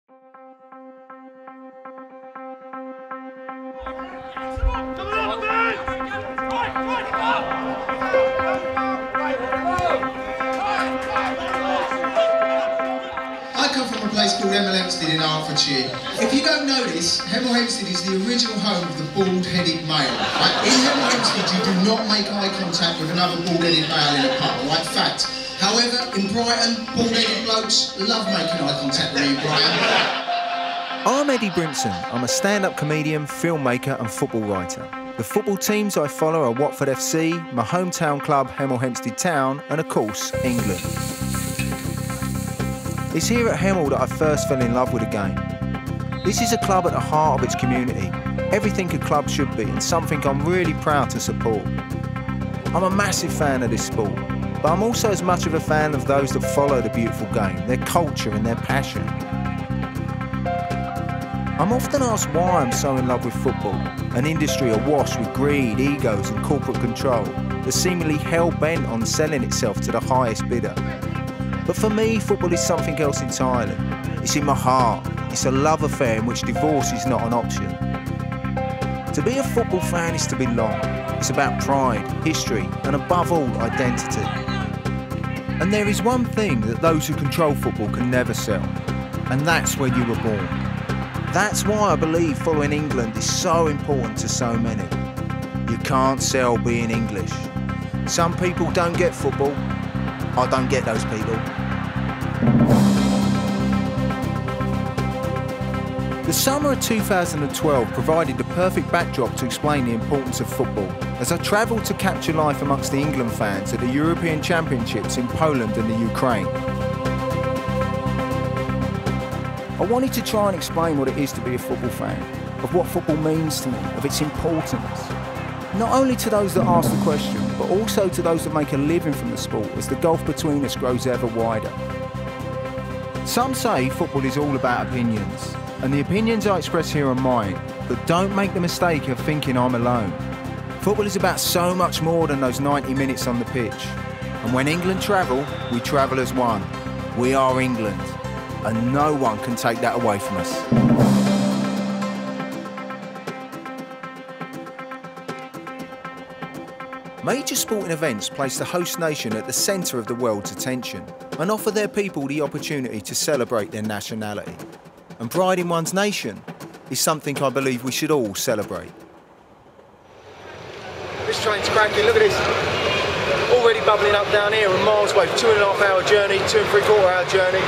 I come from a place called Hempstead in Hertfordshire. If you don't know this, Hempstead is the original home of the bald-headed male. Right? In Hempstead, you do not make eye contact with another bald-headed male in a pub, right? Fact. However, in Brighton, bald-headed blokes love making eye contact with you, Brighton. I'm Eddy Brimson. I'm a stand-up comedian, filmmaker and football writer. The football teams I follow are Watford FC, my hometown club Hemel Hempstead Town and, of course, England. It's here at Hemel that I first fell in love with the game. This is a club at the heart of its community, everything a club should be and something I'm really proud to support. I'm a massive fan of this sport, but I'm also as much of a fan of those that follow the beautiful game, their culture and their passion. I'm often asked why I'm so in love with football, an industry awash with greed, egos and corporate control that's seemingly hell-bent on selling itself to the highest bidder. But for me, football is something else entirely. It's in my heart. It's a love affair in which divorce is not an option. To be a football fan is to belong. It's about pride, history, and above all, identity. And there is one thing that those who control football can never sell, and that's where you were born. That's why I believe following England is so important to so many. You can't sell being English. Some people don't get football. I don't get those people. The summer of 2012 provided the perfect backdrop to explain the importance of football as I travelled to capture life amongst the England fans at the European Championships in Poland and the Ukraine. I wanted to try and explain what it is to be a football fan, of what football means to me, of its importance. Not only to those that ask the question, but also to those that make a living from the sport as the gulf between us grows ever wider. Some say football is all about opinions, and the opinions I express here are mine, but don't make the mistake of thinking I'm alone. Football is about so much more than those 90 minutes on the pitch. And when England travel, we travel as one. We are England, and no one can take that away from us. Major sporting events place the host nation at the centre of the world's attention and offer their people the opportunity to celebrate their nationality. And pride in one's nation is something I believe we should all celebrate. This train's cracking, look at this. Already bubbling up down here and miles away, 2.5 hour journey, 2 3/4 hour journey.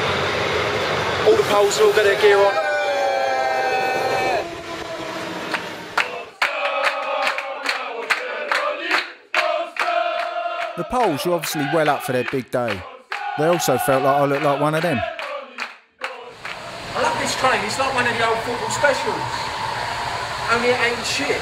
All the poles have all got their gear on. The Poles were obviously well up for their big day. They also felt like I looked like one of them. I love this train, it's like one of the old football specials. Only it ain't shit.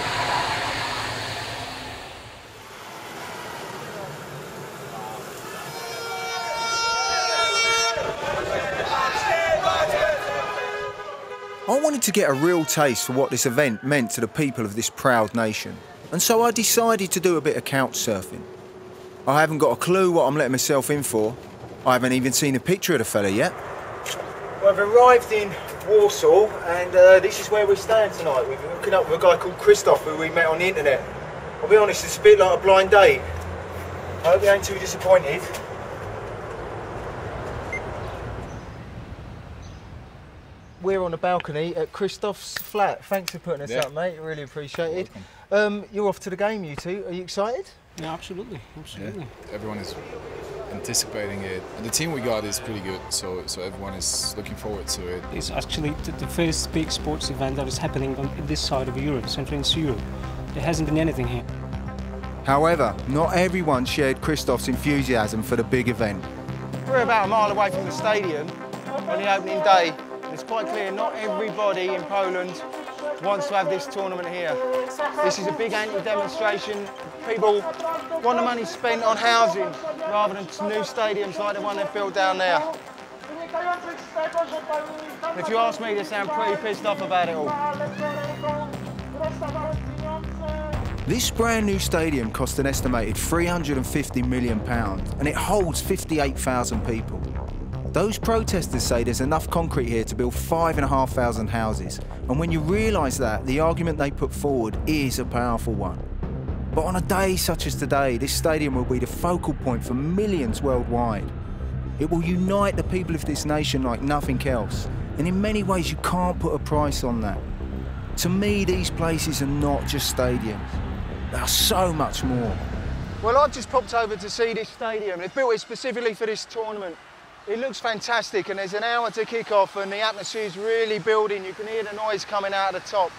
I wanted to get a real taste for what this event meant to the people of this proud nation. And so I decided to do a bit of couch surfing. I haven't got a clue what I'm letting myself in for. I haven't even seen a picture of the fella yet. Well, I've arrived in Warsaw and this is where we're staying tonight. We're hooking up with a guy called Christoph who we met on the internet. I'll be honest, it's a bit like a blind date. I hope you ain't too disappointed. We're on the balcony at Christoph's flat. Thanks for putting us up, mate. Really appreciate it. You're off to the game, you two. Are you excited? Yeah, absolutely, absolutely. Yeah, everyone is anticipating it. And the team we got is pretty good, so everyone is looking forward to it. It's actually the first big sports event that is happening on this side of Europe, Central and Eastern Europe. There hasn't been anything here. However, not everyone shared Christoph's enthusiasm for the big event. We're about a mile away from the stadium on the opening day. It's quite clear not everybody in Poland wants to have this tournament here. This is a big anti-demonstration. People want the money spent on housing rather than new stadiums like the one they've built down there. If you ask me, they sound pretty pissed off about it all. This brand new stadium cost an estimated £350 million and it holds 58,000 people. Those protesters say there's enough concrete here to build 5,500 houses, and when you realise that, the argument they put forward is a powerful one. But on a day such as today, this stadium will be the focal point for millions worldwide. It will unite the people of this nation like nothing else, and in many ways you can't put a price on that. To me, these places are not just stadiums. They are so much more. Well, I've just popped over to see this stadium. They've built it specifically for this tournament. It looks fantastic, and there's an hour to kick off, and the atmosphere's really building. You can hear the noise coming out of the top.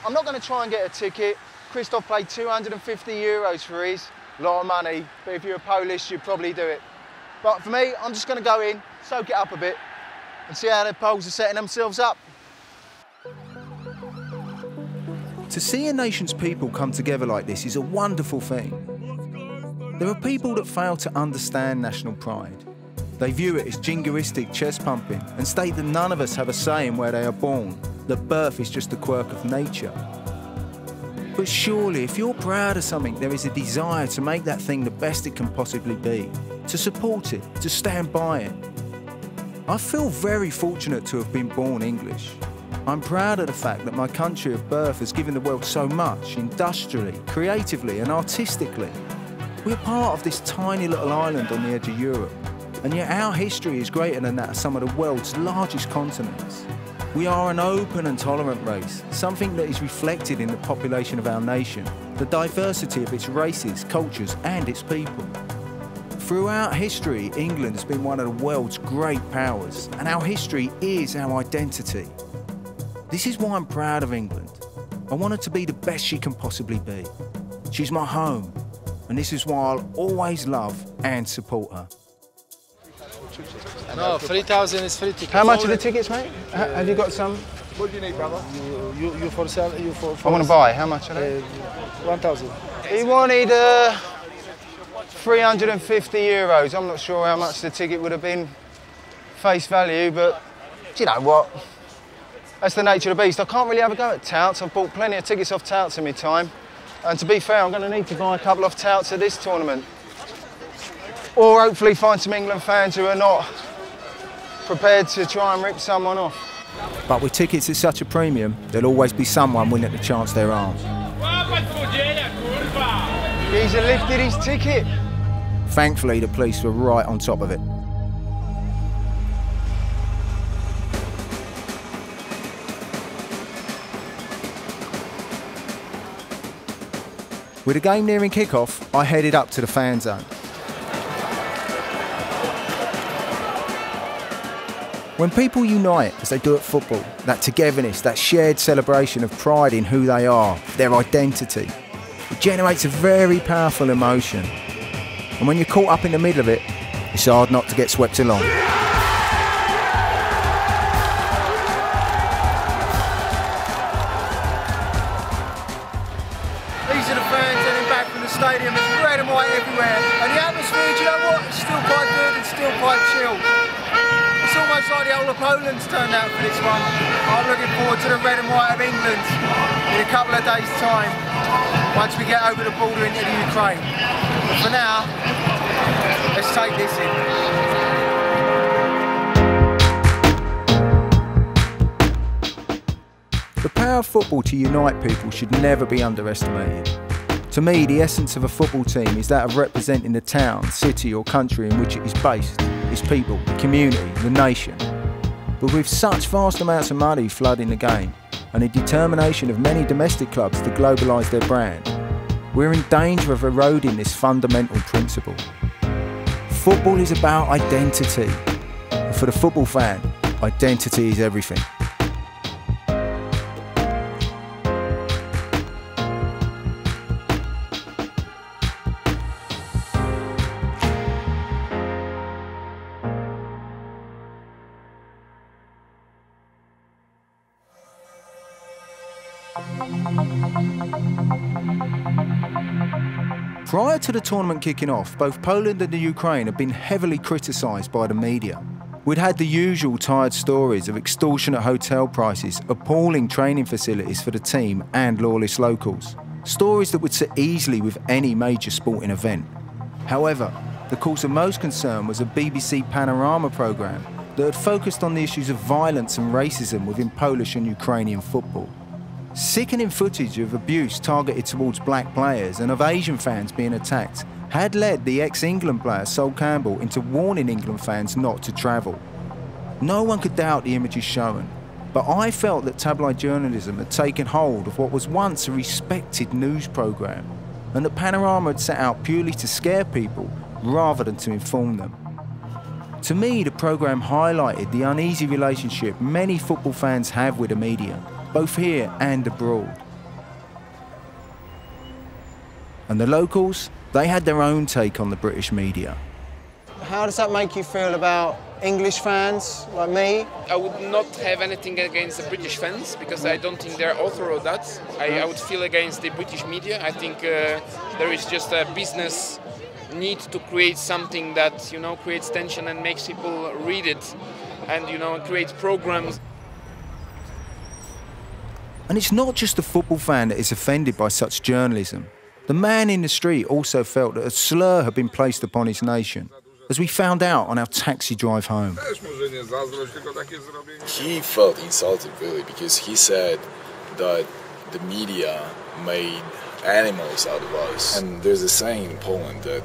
I'm not going to try and get a ticket. Christoph paid €250 for his. A lot of money, but if you're Polish, you'd probably do it. But for me, I'm just going to go in, soak it up a bit, and see how the Poles are setting themselves up. To see a nation's people come together like this is a wonderful thing. There are people that fail to understand national pride. They view it as jingoistic chest pumping and state that none of us have a say in where they are born, that birth is just a quirk of nature. But surely, if you're proud of something, there is a desire to make that thing the best it can possibly be, to support it, to stand by it. I feel very fortunate to have been born English. I'm proud of the fact that my country of birth has given the world so much, industrially, creatively and artistically. We're part of this tiny little island on the edge of Europe, and yet our history is greater than that of some of the world's largest continents. We are an open and tolerant race, something that is reflected in the population of our nation, the diversity of its races, cultures and its people. Throughout history, England has been one of the world's great powers, and our history is our identity. This is why I'm proud of England. I want her to be the best she can possibly be. She's my home, and this is why I'll always love and support her. No, 3,000 is free tickets. How much are the tickets, mate? Have you got some? What do you need, brother? You for sale? You for I want to buy. How much are they? 1,000. He wanted €350. I'm not sure how much the ticket would have been face value, but do you know what? That's the nature of the beast. I can't really have a go at touts. I've bought plenty of tickets off touts in my time. And to be fair, I'm going to need to buy a couple off touts at this tournament. Or hopefully find some England fans who are not prepared to try and rip someone off. But with tickets at such a premium, there'll always be someone winning the chance their arms. He's lifted his ticket. Thankfully, the police were right on top of it. With the game nearing kick-off, I headed up to the fan zone. When people unite, as they do at football, that togetherness, that shared celebration of pride in who they are, their identity, it generates a very powerful emotion. And when you're caught up in the middle of it, it's hard not to get swept along. These are the fans heading back from the stadium. There's red and white everywhere. And the atmosphere, do you know what? It's still quite good and still quite chill. It's almost like the whole of Poland's turned out for this one. I'm looking forward to the red and white of England in a couple of days' time, once we get over the border into the Ukraine. But for now, let's take this in. The power of football to unite people should never be underestimated. To me, the essence of a football team is that of representing the town, city or country in which it is based, its people, the community, the nation. But with such vast amounts of money flooding the game, and the determination of many domestic clubs to globalise their brand, we're in danger of eroding this fundamental principle. Football is about identity, and for the football fan, identity is everything. Prior to the tournament kicking off, both Poland and the Ukraine have been heavily criticised by the media. We'd had the usual tired stories of extortionate hotel prices, appalling training facilities for the team and lawless locals. Stories that would sit easily with any major sporting event. However, the cause of most concern was a BBC Panorama programme that had focused on the issues of violence and racism within Polish and Ukrainian football. Sickening footage of abuse targeted towards black players and of Asian fans being attacked had led the ex-England player Sol Campbell into warning England fans not to travel. No one could doubt the images shown, but I felt that tabloid journalism had taken hold of what was once a respected news programme, and that Panorama had set out purely to scare people rather than to inform them. To me, the programme highlighted the uneasy relationship many football fans have with the media, both here and abroad. And the locals, they had their own take on the British media. How does that make you feel about English fans like me? I would not have anything against the British fans because I don't think they're author of that. I would feel against the British media. I think there is just a business need to create something that, you know, creates tension and makes people read it and, you know, creates programs. And it's not just the football fan that is offended by such journalism. The man in the street also felt that a slur had been placed upon his nation, as we found out on our taxi drive home. He felt insulted, really, because he said that the media made animals out of us. And there's a saying in Poland that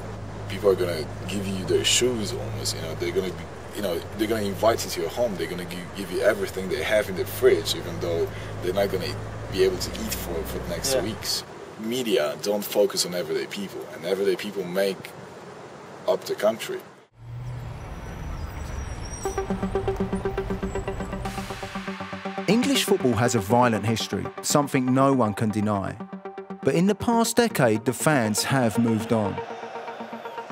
people are going to give you their shoes almost, you know, they're going to be, you know, they're going to invite you to your home, they're going to give you everything they have in the fridge, even though they're not going to be able to eat for the next weeks. Media don't focus on everyday people, and everyday people make up the country. English football has a violent history, something no one can deny. But in the past decade, the fans have moved on.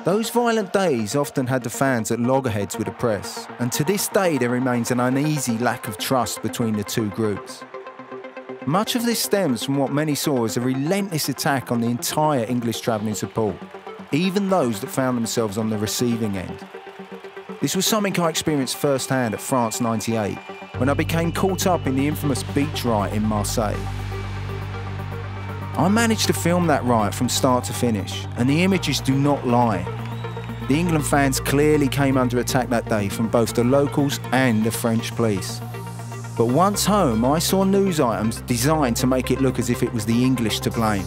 Those violent days often had the fans at loggerheads with the press, and to this day there remains an uneasy lack of trust between the two groups. Much of this stems from what many saw as a relentless attack on the entire English travelling support, even those that found themselves on the receiving end. This was something I experienced firsthand at France '98, when I became caught up in the infamous beach riot in Marseille. I managed to film that riot from start to finish, and the images do not lie. The England fans clearly came under attack that day from both the locals and the French police. But once home, I saw news items designed to make it look as if it was the English to blame.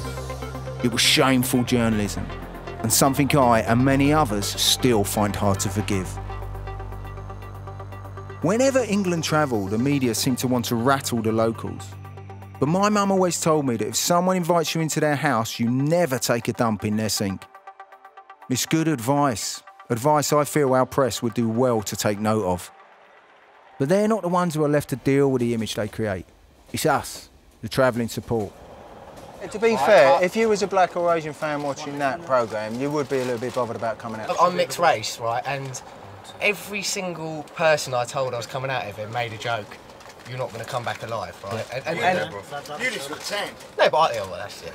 It was shameful journalism, and something I and many others still find hard to forgive. Whenever England travelled, the media seemed to want to rattle the locals. But my mum always told me that if someone invites you into their house, you never take a dump in their sink. It's good advice. Advice I feel our press would do well to take note of. But they're not the ones who are left to deal with the image they create. It's us, the travelling support. To be fair, if you was a black or Asian fan watching that programme, you would be a little bit bothered about coming out. I'm mixed race, right, and every single person I told I was coming out of it made a joke. You're not going to come back alive, right? And You just got 10. no, but well, that's it.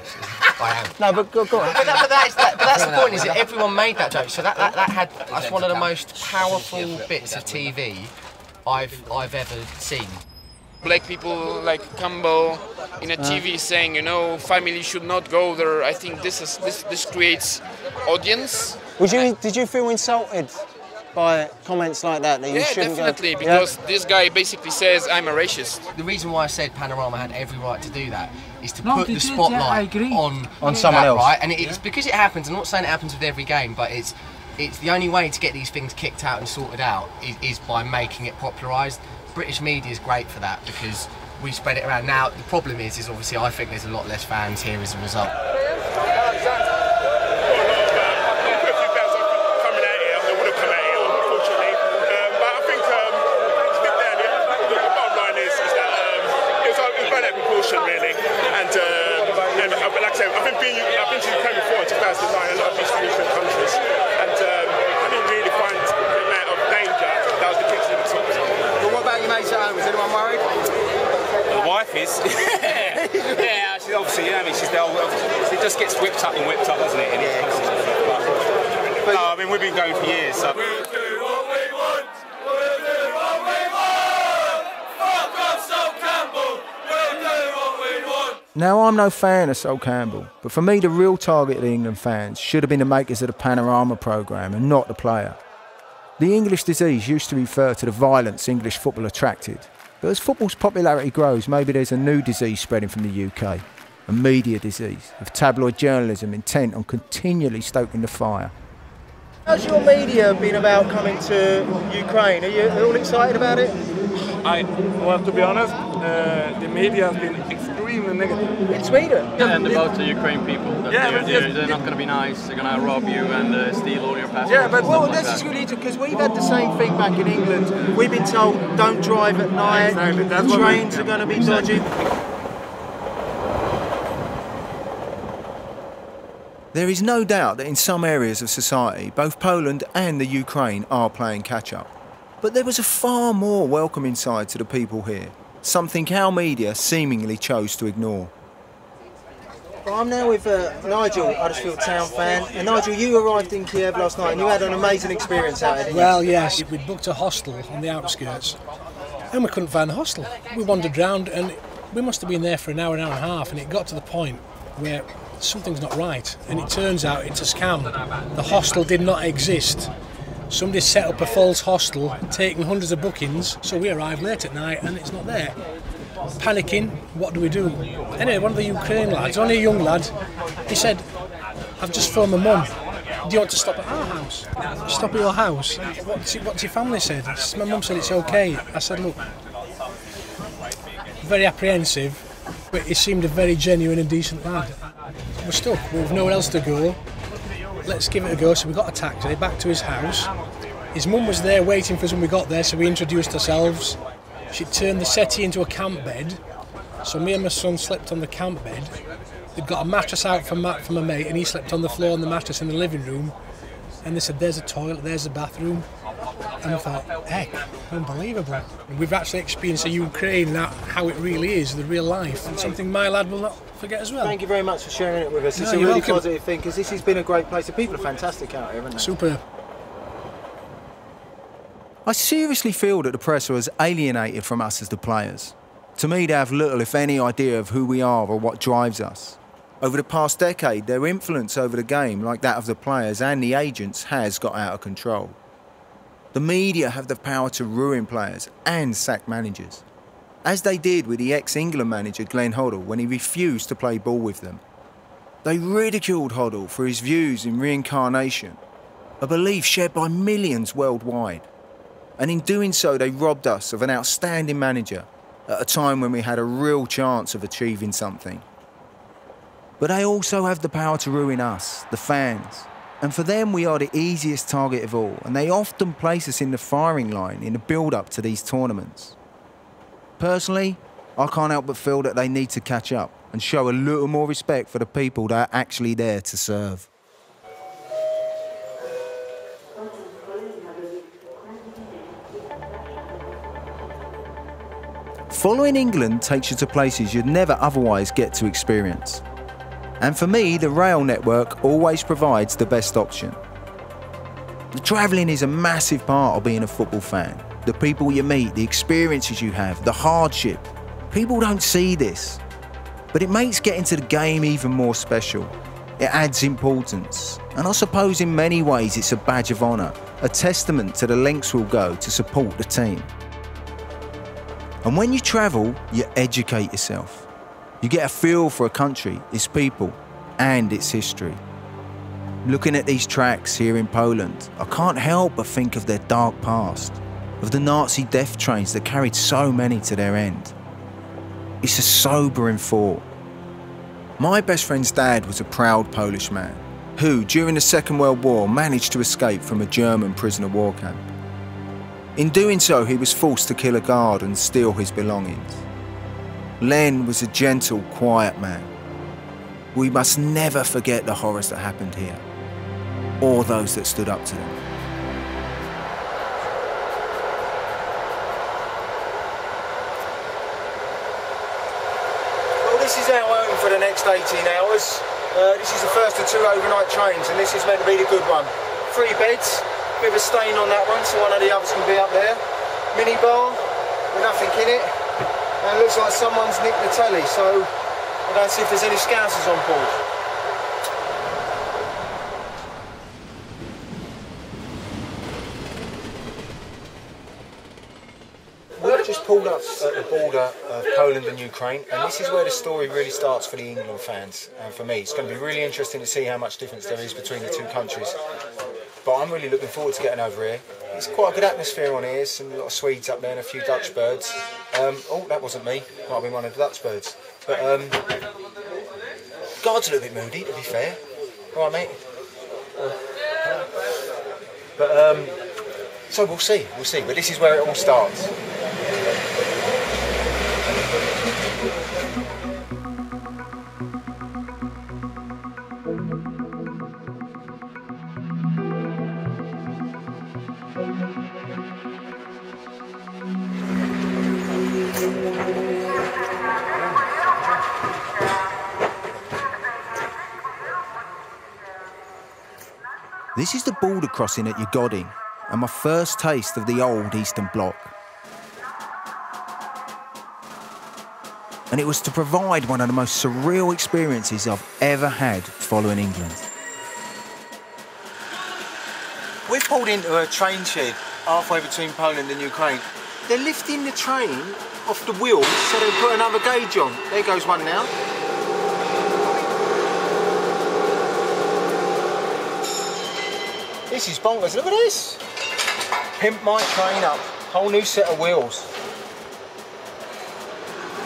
I am. No, but go on. But that's the point, is that everyone made that joke. So that's one of the most powerful bits of TV I've ever seen. Black people like Campbell in a TV saying, you know, family should not go there. I think this creates audience. Did you feel insulted by comments like that you shouldn't definitely, go? because this guy basically says I'm a racist. The reason why I said Panorama had every right to do that is to put the spotlight on someone else, right? And it's because it happens. I'm not saying it happens with every game, but it's the only way to get these things kicked out and sorted out is by making it popularised. British media is great for that because we spread it around. Now the problem is obviously I think there's a lot less fans here as a result. Yeah, she's obviously, you know, I mean, it just gets whipped up, doesn't it? No, I mean, we've been going for years, so. We'll do what we want, we'll do what we want, fuck off Sol Campbell, we'll do what we want. Now, I'm no fan of Sol Campbell, but for me, the real target of the England fans should have been the makers of the Panorama programme and not the player. The English disease used to refer to the violence English football attracted. But as football's popularity grows, maybe there's a new disease spreading from the UK. A media disease of tabloid journalism intent on continually stoking the fire. How's your media been about coming to Ukraine? Are you all excited about it? Well, to be honest, the media has been extremely negative. In Sweden? And about the Ukraine people, that they're not going to be nice, they're going to rob you and steal all your passports. Yeah, but well, this is really interesting because we've had the same thing back in England. We've been told don't drive at night, exactly. Trains are going to be dodgy. There is no doubt that in some areas of society, both Poland and the Ukraine are playing catch-up. But there was a far more welcoming side to the people here, something our media seemingly chose to ignore. Well, I'm now with Nigel, Huddersfield Town fan. And Nigel, you arrived in Kiev last night and you had an amazing experience out here. Well, yes, we booked a hostel on the outskirts and we couldn't find a hostel. We wandered around and we must have been there for an hour and a half, and it got to the point where something's not right, and it turns out it's a scam. The hostel did not exist. Somebody set up a false hostel, taking hundreds of bookings, so we arrived late at night and it's not there. Panicking, what do we do? Anyway, one of the Ukraine lads, only a young lad, he said, I've just phoned my mum. Do you want to stop at our house? Stop at your house? What's your family said? My mum said it's okay. I said, look, very apprehensive, but he seemed a very genuine and decent lad. We're stuck, we've nowhere else to go. Let's give it a go. So we got a taxi back to his house. His mum was there waiting for us when we got there, so we introduced ourselves. She turned the settee into a camp bed, so me and my son slept on the camp bed. They'd got a mattress out from my mate, and he slept on the floor on the mattress in the living room. And they said, there's a toilet, there's a bathroom. And I thought, heck, unbelievable. And we've actually experienced a Ukraine, how it really is, the real life, and something my lad will not forget as well. Thank you very much for sharing it with us. It's a really positive thing, because this has been a great place. The people are fantastic out here, haven't they? Superb. I seriously feel that the press are as alienated from us as the players. To me, they have little, if any, idea of who we are or what drives us. Over the past decade, their influence over the game, like that of the players and the agents, has got out of control. The media have the power to ruin players and sack managers, as they did with the ex-England manager Glenn Hoddle when he refused to play ball with them. They ridiculed Hoddle for his views in reincarnation, a belief shared by millions worldwide. And in doing so, they robbed us of an outstanding manager at a time when we had a real chance of achieving something. But they also have the power to ruin us, the fans. And for them, we are the easiest target of all, and they often place us in the firing line in the build-up to these tournaments. Personally, I can't help but feel that they need to catch up and show a little more respect for the people they are actually there to serve. Following England takes you to places you'd never otherwise get to experience. And for me, the rail network always provides the best option. The travelling is a massive part of being a football fan. The people you meet, the experiences you have, the hardship. People don't see this, but it makes getting to the game even more special. It adds importance, and I suppose in many ways it's a badge of honour, a testament to the lengths we'll go to support the team. And when you travel, you educate yourself. You get a feel for a country, its people, and its history. Looking at these tracks here in Poland, I can't help but think of their dark past, of the Nazi death trains that carried so many to their end. It's a sobering thought. My best friend's dad was a proud Polish man, who, during the Second World War, managed to escape from a German prisoner of war camp. In doing so, he was forced to kill a guard and steal his belongings. Len was a gentle, quiet man. We must never forget the horrors that happened here, or those that stood up to them. Well, this is our home for the next 18 hours. This is the first of 2 overnight trains, and this is meant to be the good one. 3 beds, bit of a stain on that one, so one of the others can be up there. Mini bar, with nothing in it. And it looks like someone's nicked the telly, so we're going to see if there's any Scousers on board. Just pulled up at the border of Poland and Ukraine, and this is where the story really starts for the England fans and for me. It's going to be really interesting to see how much difference there is between the two countries. But I'm really looking forward to getting over here. It's quite a good atmosphere on here, some lot of Swedes up there and a few Dutch birds. Oh, that wasn't me, might have been one of the Dutch birds. But God's a little bit moody, to be fair. All right, mate? But so we'll see. But this is where it all starts. This is the border crossing at Yagodin, and my first taste of the old Eastern Bloc. And it was to provide one of the most surreal experiences I've ever had following England. We've pulled into a train shed halfway between Poland and Ukraine. They're lifting the train off the wheels so they put another gauge on. There goes one now. This is bonkers, look at this. Pimp my train up, whole new set of wheels.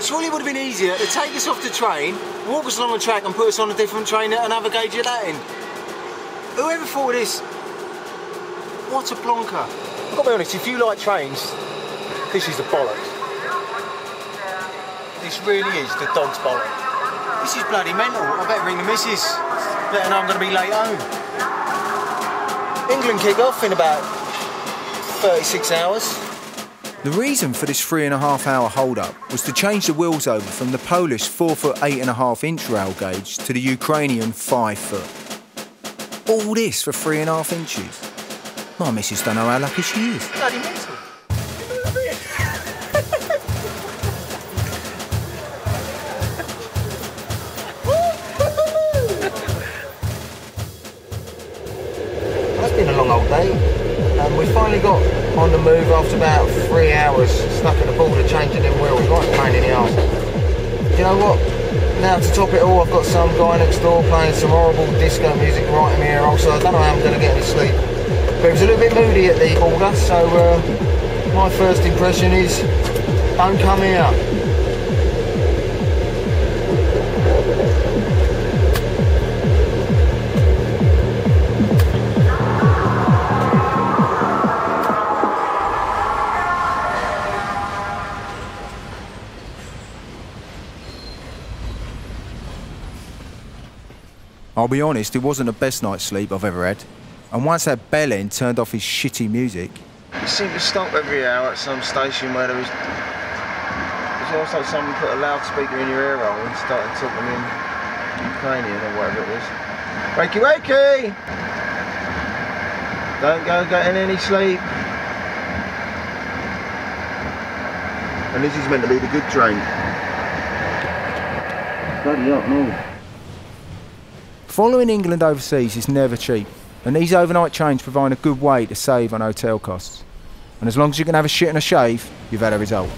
Surely it would have been easier to take us off the train, walk us along the track and put us on a different train at another gauge at that end. Whoever thought of this? What a plonker. I've got to be honest, if you like trains, this is the bollocks. This really is the dog's bollock. This is bloody mental. I better ring the missus. Let her know I'm going to be late home. England kick off in about 36 hours. The reason for this 3.5-hour hold-up was to change the wheels over from the Polish 4-foot 8.5-inch rail gauge to the Ukrainian 5-foot. All this for 3.5 inches. My missus don't know how lucky she is. Bloody mental. It's been a long old day, and we finally got on the move after about 3 hours stuck at the border changing them wheels, right pain in the arse. You know what? Now to top it all, I've got some guy next door playing some horrible disco music right in my ear, so I don't know how I'm going to get any sleep. But it was a little bit moody at the border, so my first impression is, don't come here. I'll be honest, it wasn't the best night's sleep I've ever had. And once that bell end turned off his shitty music... You seem to stop every hour at some station where there was... It's almost like someone put a loudspeaker in your ear hole and started talking in Ukrainian or whatever it was. Wakey wakey! Don't go getting any sleep. And this is meant to be the good train. Bloody up, no. Following England overseas is never cheap, and these overnight trains provide a good way to save on hotel costs. And as long as you can have a shit and a shave, you've had a result.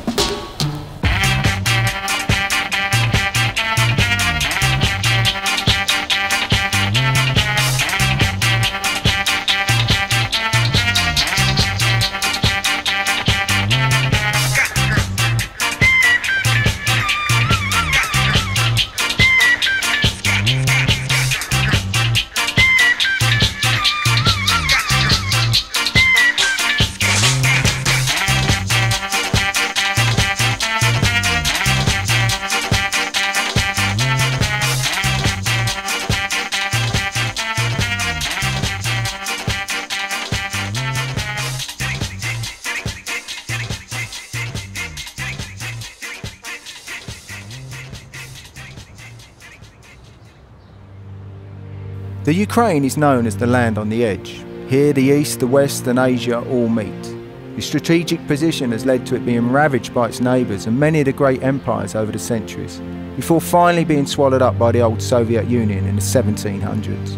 The Ukraine is known as the land on the edge. Here the East, the West and Asia all meet. Its strategic position has led to it being ravaged by its neighbours and many of the great empires over the centuries, before finally being swallowed up by the old Soviet Union in the 1700s.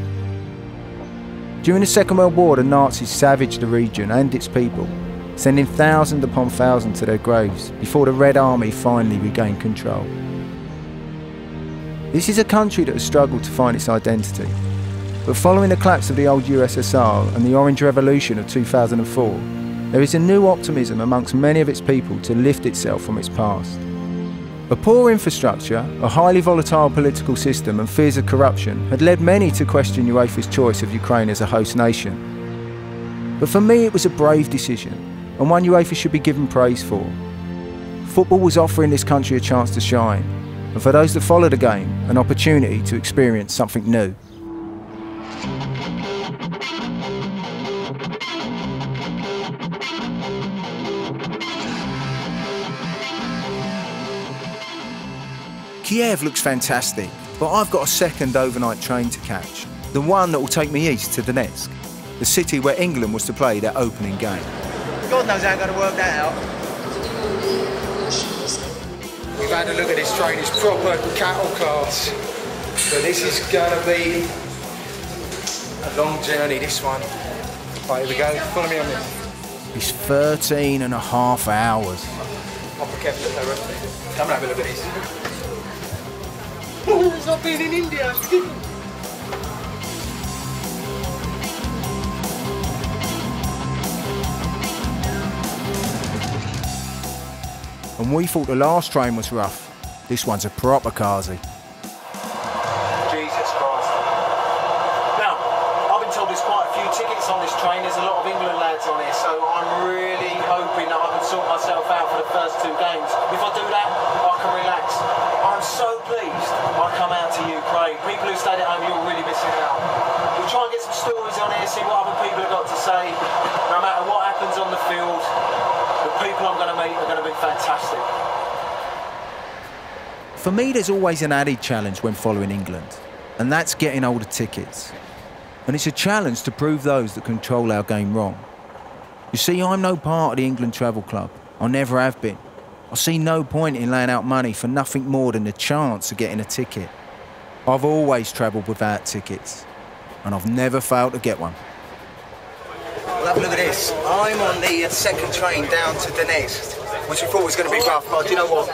During the Second World War, the Nazis savaged the region and its people, sending thousands upon thousands to their graves before the Red Army finally regained control. This is a country that has struggled to find its identity, but following the collapse of the old USSR and the Orange Revolution of 2004, there is a new optimism amongst many of its people to lift itself from its past. A poor infrastructure, a highly volatile political system and fears of corruption had led many to question UEFA's choice of Ukraine as a host nation. But for me it was a brave decision, and one UEFA should be given praise for. Football was offering this country a chance to shine, and for those that follow the game, an opportunity to experience something new. Kiev looks fantastic, but I've got a second overnight train to catch, the one that will take me east to Donetsk, the city where England was to play their opening game. God knows how I'm going to work that out. We've had a look at this train, it's proper cattle class. So this is going to be a long journey, this one. Right, here we go, follow me on this. It's 13 and a half hours. Come and have a look at this. Oh, it's not been in India. And we thought the last train was rough. This one's a proper carsy. Jesus Christ. Now, I've been told there's quite a few tickets on this train. There's a lot of England lads on here, so I'm really hoping that I can sort myself out for the first 2 games. If I do that, I can relax. I'm so pleased I come out to Ukraine. People who stayed at home, you're really missing out. We'll try and get some stories on here, see what other people have got to say. No matter what happens on the field, the people I'm going to meet are going to be fantastic. For me, there's always an added challenge when following England, and that's getting older tickets. And it's a challenge to prove those that control our game wrong. You see, I'm no part of the England Travel Club. I never have been. I see no point in laying out money for nothing more than the chance of getting a ticket. I've always travelled without tickets, and I've never failed to get one. Well, have a look at this. I'm on the second train down to Donetsk, which we thought was going to be rough, but do you know what?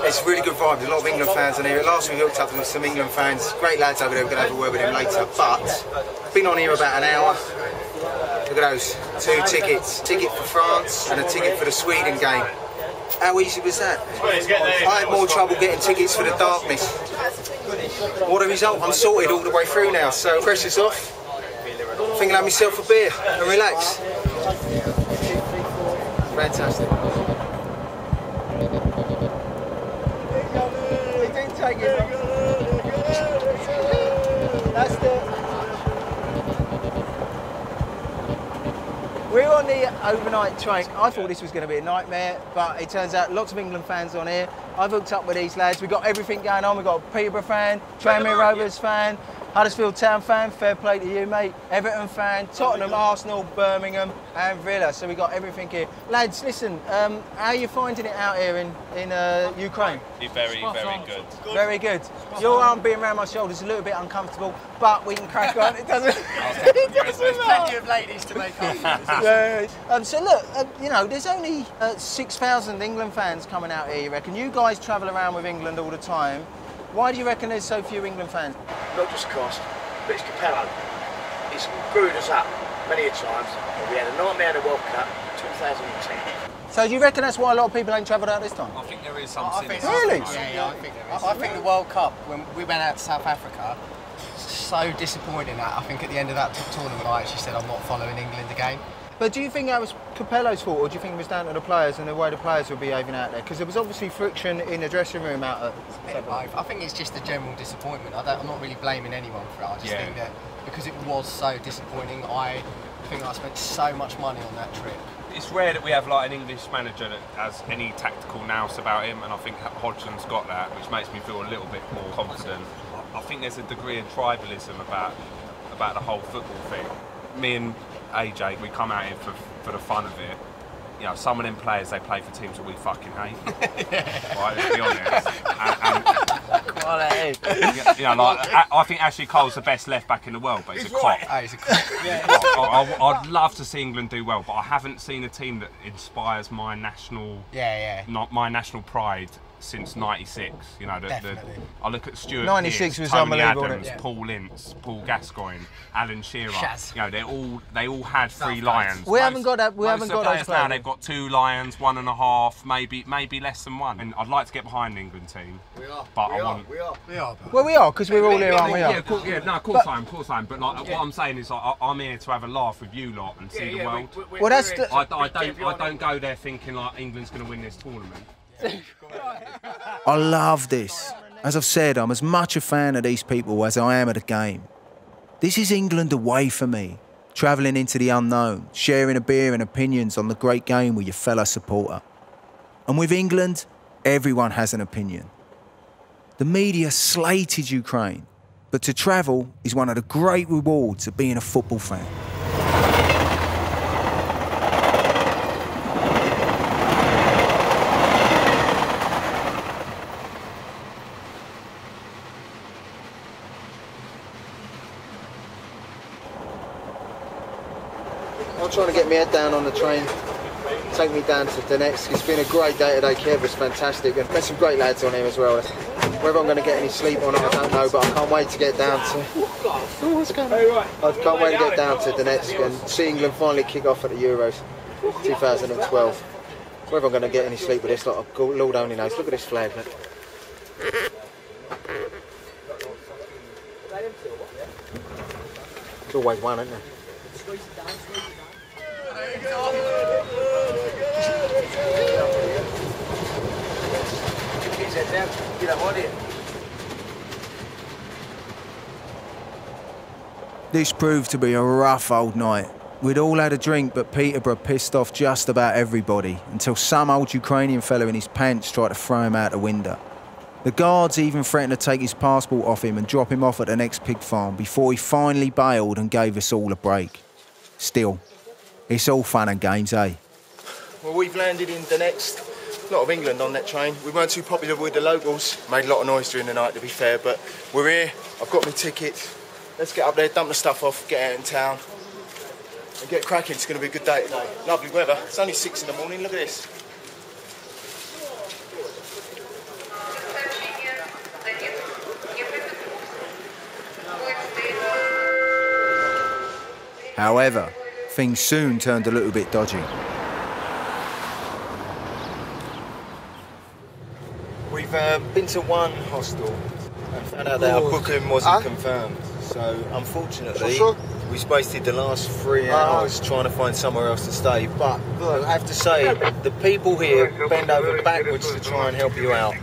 It's really good vibes. A lot of England fans in here. Last week we hooked up with some England fans. Great lads over there. We're going to have a word with them later. But been on here about an hour. Look at those. 2 tickets. Ticket for France and a ticket for the Sweden game. How easy was that? I had more trouble getting tickets for the darkness. What a result. I'm sorted all the way through now, so pressure's off. I think I'll have myself a beer and relax. Fantastic. We're on the overnight train. I thought this was going to be a nightmare, but it turns out lots of England fans on here. I've hooked up with these lads. We've got everything going on. We've got a Peterborough fan, Tranmere Rovers fan, Huddersfield Town fan, fair play to you, mate. Everton fan, Tottenham, Arsenal, Birmingham, and Villa. So we've got everything here. Lads, listen, how are you finding it out here in Ukraine? Very, very good. Very good. Your arm being around my shoulders is a little bit uncomfortable, but we can crack on. It doesn't. There's plenty of ladies to make up. So look, you know, there's only 6,000 England fans coming out here, you reckon? You guys travel around with England all the time. Why do you reckon there's so few England fans? Not just cost, but it's Capello. He's screwed us up many a times. We had a nightmare in the World Cup 2010. So do you reckon that's why a lot of people ain't travelled out this time? I think there is some Really? Yeah, I think there is. I think the World Cup, when we went out to South Africa, so disappointing. I think at the end of that tournament, I actually said I'm not following England again. But do you think that was Capello's fault, or do you think it was down to the players and the way the players were behaving out there? Because there was obviously friction in the dressing room out at... I think it's just a general disappointment. I'm not really blaming anyone for it. I just think that because it was so disappointing, I think I spent so much money on that trip. It's rare that we have like an English manager that has any tactical nous about him, and I think Hodgson's got that, which makes me feel a little bit more confident. I think there's a degree of tribalism about the whole football thing. Me and AJ, we come out here for the fun of it. You know, some of them players, they play for teams that we fucking hate. Right, let's be honest. Quality. I think Ashley Cole's the best left back in the world, but he's a cop. Oh, he's a cop. I'd love to see England do well, but I haven't seen a team that inspires my national, not my national pride since '96. You know, I look at Stuart 96 was Tony unbelievable, Adams, wasn't it? Paul Ince, Paul Gascoigne, Alan Shearer. Shaz. You know, they all had 3 lions. We haven't got that. We haven't got those players now. They've got 2 lions, 1.5, maybe less than 1. And I'd like to get behind the England team. We are. But I want. We are. Well, we are because we're all here, aren't we? Yeah, of course I am. But like, what I'm saying is, I'm here to have a laugh with you lot and see the world. Well, that's. I don't go there thinking like England's going to win this tournament. I love this. As I've said, I'm as much a fan of these people as I am of the game. This is England away for me, travelling into the unknown, sharing a beer and opinions on the great game with your fellow supporter. And with England, everyone has an opinion. The media slated Ukraine, but to travel is one of the great rewards of being a football fan. I'm trying to get my head down on the train, take me down to Donetsk. It's been a great day today. Kiev was fantastic, and met some great lads on here as well. Whether I'm going to get any sleep or not, I don't know, but I can't wait to get down to. What's going on? I can't wait to get down to Donetsk and see England finally kick off at the Euros 2012. Whether I'm going to get any sleep with this, like, Lord only knows. Look at this flag. Look. It's always one, isn't there? This proved to be a rough old night. We'd all had a drink, but Peterborough pissed off just about everybody until some old Ukrainian fella in his pants tried to throw him out the window. The guards even threatened to take his passport off him and drop him off at the next pig farm before he finally bailed and gave us all a break. Still, it's all fun and games, eh? Well, we've landed in Donetsk. A lot of England on that train. We weren't too popular with the locals. Made a lot of noise during the night, to be fair, but we're here. I've got my ticket. Let's get up there, dump the stuff off, get out in town, and get cracking. It's going to be a good day today. Lovely weather. It's only 6 in the morning. Look at this. However, things soon turned a little bit dodgy. We've been to one hostel and found out that our booking wasn't confirmed. So, unfortunately, we wasted the last 3 hours trying to find somewhere else to stay. But I have to say, the people here bend over backwards to try and help you out.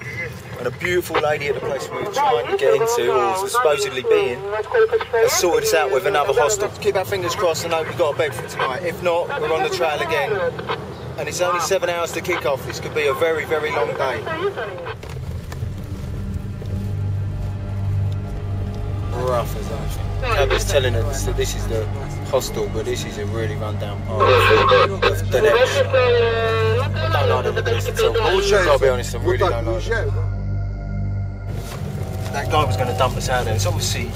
And a beautiful lady at the place we were trying to get into, or supposedly being, has sorted us out with another hostel. Keep our fingers crossed and hope we got a bed for tonight. If not, we're on the trail again. And it's only 7 hours to kick off. This could be a very, very long day. Rough as that. Cabby's telling us that this is the hostel, but this is a really run-down part of Donetsk. I don't like the place at all. I'll be honest, I really don't like it. That guy was going to dump us out there. It's obviously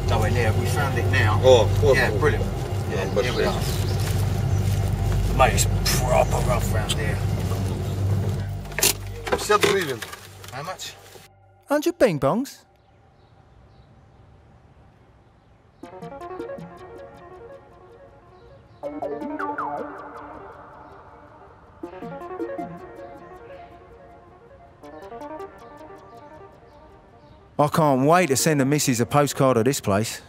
nowhere near. We found it now. Yeah, brilliant. Yeah, here we are. Mate, it's proper rough round here. 50 гривен. How much? 100 bing bongs. I can't wait to send the missus a postcard of this place.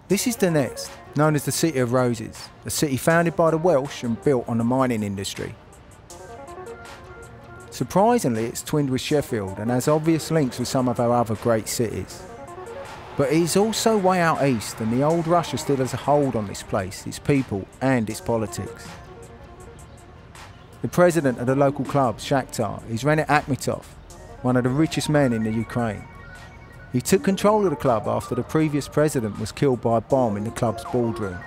This is Donetsk, known as the City of Roses, a city founded by the Welsh and built on the mining industry. Surprisingly, it's twinned with Sheffield and has obvious links with some of our other great cities. But it is also way out east, and the old Russia still has a hold on this place, its people and its politics. The president of the local club, Shakhtar, is Renat Akhmetov, one of the richest men in the Ukraine. He took control of the club after the previous president was killed by a bomb in the club's boardroom.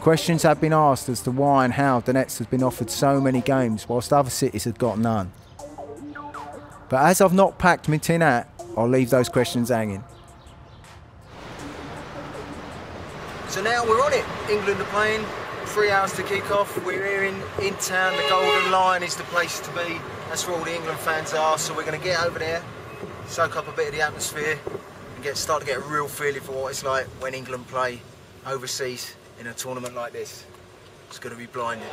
Questions have been asked as to why and how Donetsk has been offered so many games whilst other cities have got none. But as I've not packed my tin hat, I'll leave those questions hanging. So now we're on it. England are playing, 3 hours to kick off. We're here in town. The Golden Lion is the place to be. That's where all the England fans are. So we're going to get over there, soak up a bit of the atmosphere and start to get a real feeling for what it's like when England play overseas in a tournament like this. It's going to be blinding.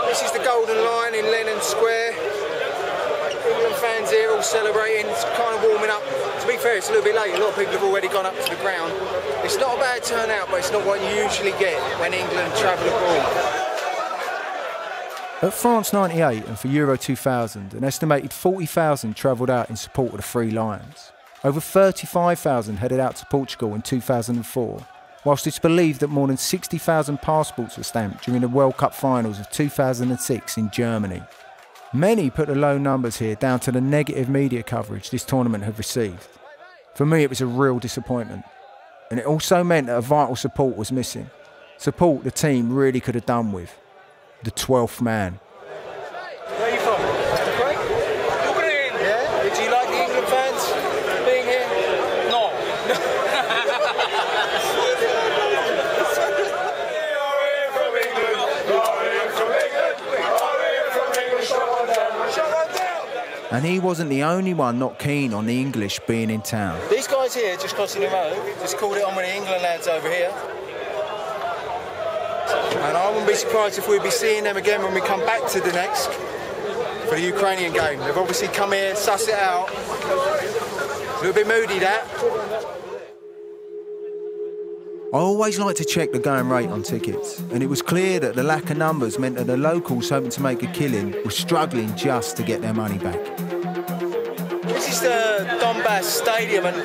This is the Golden Lion in Lenin Square. England fans here all celebrating, it's kind of warming up. To be fair, it's a little bit late, a lot of people have already gone up to the ground. It's not a bad turnout, but it's not what you usually get when England travel abroad. At France 98 and for Euro 2000, an estimated 40,000 travelled out in support of the Three Lions. Over 35,000 headed out to Portugal in 2004, whilst it's believed that more than 60,000 passports were stamped during the World Cup finals of 2006 in Germany. Many put the low numbers here down to the negative media coverage this tournament had received. For me, it was a real disappointment. And it also meant that a vital support was missing. Support the team really could have done with. The 12th man. Where are you from? Ukraine? Ukraine! Yeah? Did you like the England fans being here? No. And he wasn't the only one not keen on the English being in town. These guys here, just crossing the road, just called it on with the England lads over here. And I wouldn't be surprised if we'd be seeing them again when we come back to Donetsk for the Ukrainian game. They've obviously come here, suss it out. A little bit moody, that. I always like to check the going rate on tickets, and it was clear that the lack of numbers meant that the locals hoping to make a killing were struggling just to get their money back. This is the Donbass Stadium, and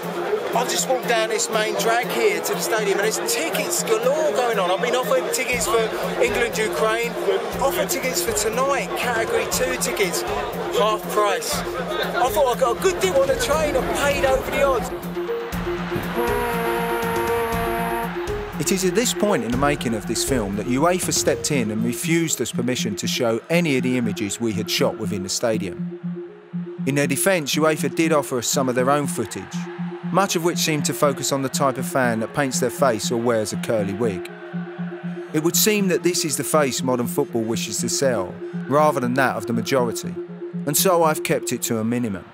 I've just walked down this main drag here to the stadium, and there's tickets galore going on. I've been offered tickets for England-Ukraine, offered tickets for tonight, Category 2 tickets, half price. I thought I got a good deal on the train, I paid over the odds. It is at this point in the making of this film that UEFA stepped in and refused us permission to show any of the images we had shot within the stadium. In their defence, UEFA did offer us some of their own footage, much of which seemed to focus on the type of fan that paints their face or wears a curly wig. It would seem that this is the face modern football wishes to sell, rather than that of the majority, and so I've kept it to a minimum.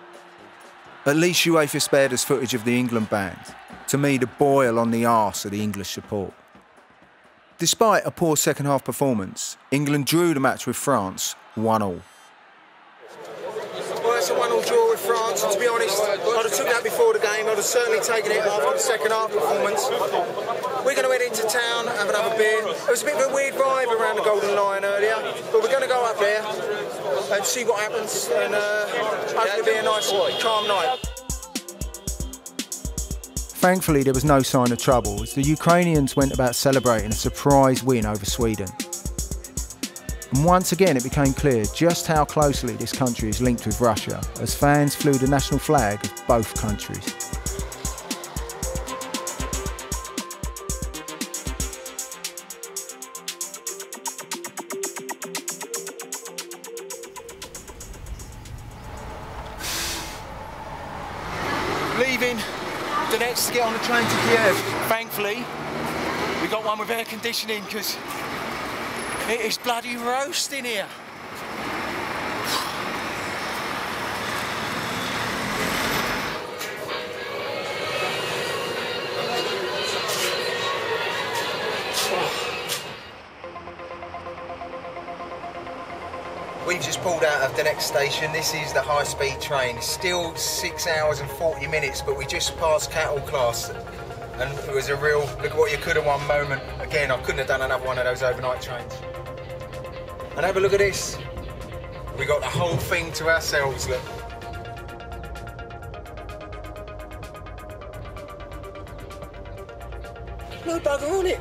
At least UEFA spared us footage of the England band, to me the boil on the arse of the English support. Despite a poor second-half performance, England drew the match with France 1-1. Well, it's a 1-1 draw with France, and to be honest, I'd have took that before the game. I'd have certainly taken it after the second-half performance. We're going to head into town, have another beer. There was a bit of a weird vibe around the Golden Lion earlier, but we're going to go up there and see what happens, and hopefully it'll be a nice, calm night. Thankfully, there was no sign of trouble as the Ukrainians went about celebrating a surprise win over Sweden. And once again, it became clear just how closely this country is linked with Russia as fans flew the national flag of both countries. Leaving Donetsk to get on the train to Kiev. Thankfully, we got one with air conditioning because it is bloody roasting here. We've just pulled out of the next station. This is the high-speed train. It's still 6 hours and 40 minutes, but we just passed cattle class. And it was a real, look at what you could have won moment. Again, I couldn't have done another one of those overnight trains. And have a look at this. We got the whole thing to ourselves, look. No bugger on it.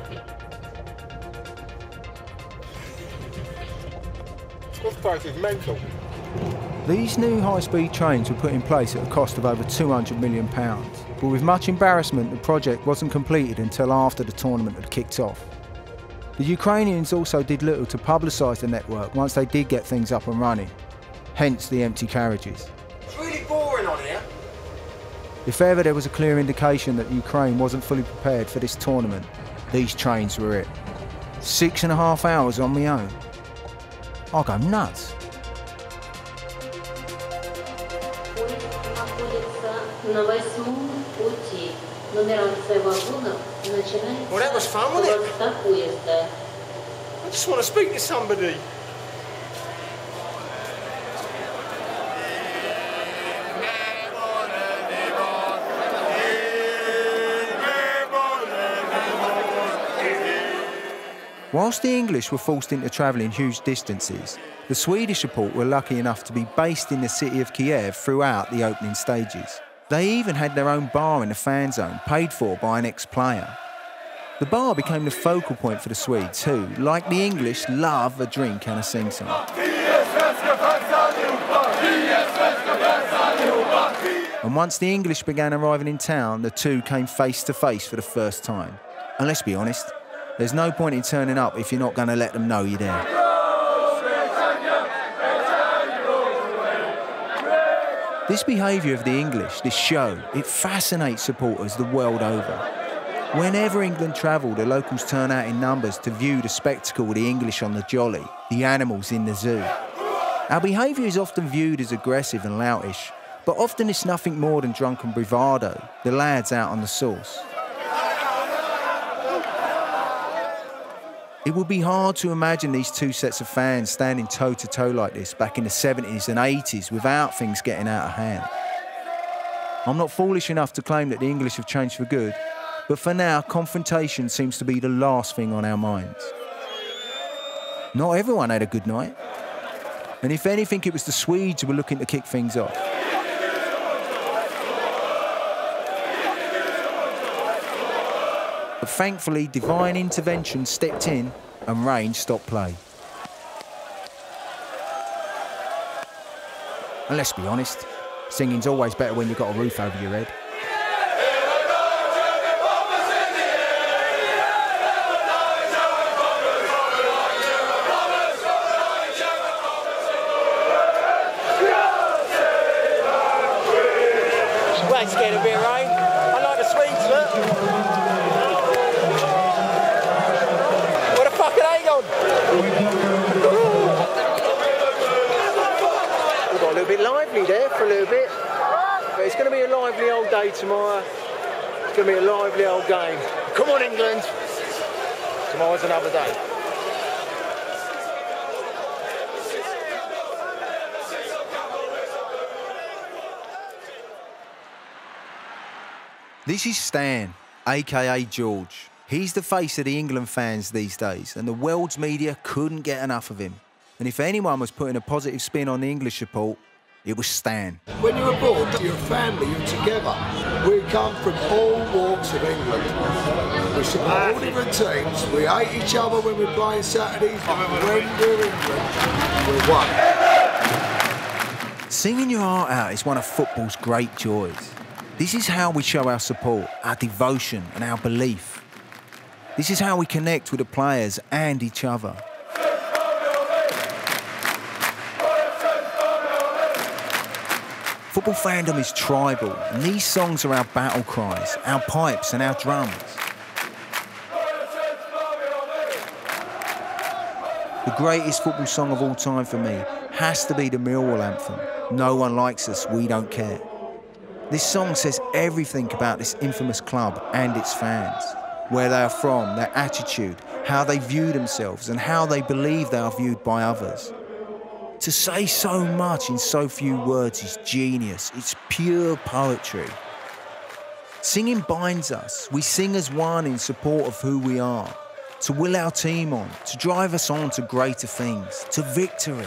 This price is mental. These new high-speed trains were put in place at a cost of over £200 million. But with much embarrassment, the project wasn't completed until after the tournament had kicked off. The Ukrainians also did little to publicise the network once they did get things up and running, hence the empty carriages. It's really boring on here. If ever there was a clear indication that Ukraine wasn't fully prepared for this tournament, these trains were it. 6.5 hours on my own. I'll go nuts. Well, that was fun, wasn't it? I just want to speak to somebody. Whilst the English were forced into travelling huge distances, the Swedish support were lucky enough to be based in the city of Kiev throughout the opening stages. They even had their own bar in the fan zone, paid for by an ex-player. The bar became the focal point for the Swedes who, like the English, love a drink and a sing-song. And once the English began arriving in town, the two came face to face for the first time. And let's be honest, there's no point in turning up if you're not going to let them know you're there. This behaviour of the English, this show, it fascinates supporters the world over. Whenever England travel, the locals turn out in numbers to view the spectacle of the English on the jolly, the animals in the zoo. Our behaviour is often viewed as aggressive and loutish, but often it's nothing more than drunken bravado, the lads out on the sauce. It would be hard to imagine these two sets of fans standing toe-to-toe like this back in the 70s and 80s without things getting out of hand. I'm not foolish enough to claim that the English have changed for good, but for now, confrontation seems to be the last thing on our minds. Not everyone had a good night, and if anything, it was the Swedes who were looking to kick things off. But thankfully, divine intervention stepped in and rain stopped play. And let's be honest, singing's always better when you've got a roof over your head. I ain't scared of a bit of rain. I like the Swedes, look. We got a little bit lively there for a little bit, but it's going to be a lively old day tomorrow. It's going to be a lively old game. Come on, England! Tomorrow's another day. This is Stan, aka George. He's the face of the England fans these days, and the world's media couldn't get enough of him. And if anyone was putting a positive spin on the English support, it was Stan. When you're abroad, you're a family, you're together. We come from all walks of England. We support all different teams. We hate each other when we're playing Saturdays, but when we're England, we're one. Singing your heart out is one of football's great joys. This is how we show our support, our devotion and our belief. This is how we connect with the players and each other. Football fandom is tribal, and these songs are our battle cries, our pipes and our drums. The greatest football song of all time for me has to be the Millwall anthem, No One Likes Us, We Don't Care. This song says everything about this infamous club and its fans. Where they are from, their attitude, how they view themselves and how they believe they are viewed by others. To say so much in so few words is genius, it's pure poetry. Singing binds us, we sing as one in support of who we are, to will our team on, to drive us on to greater things, to victory.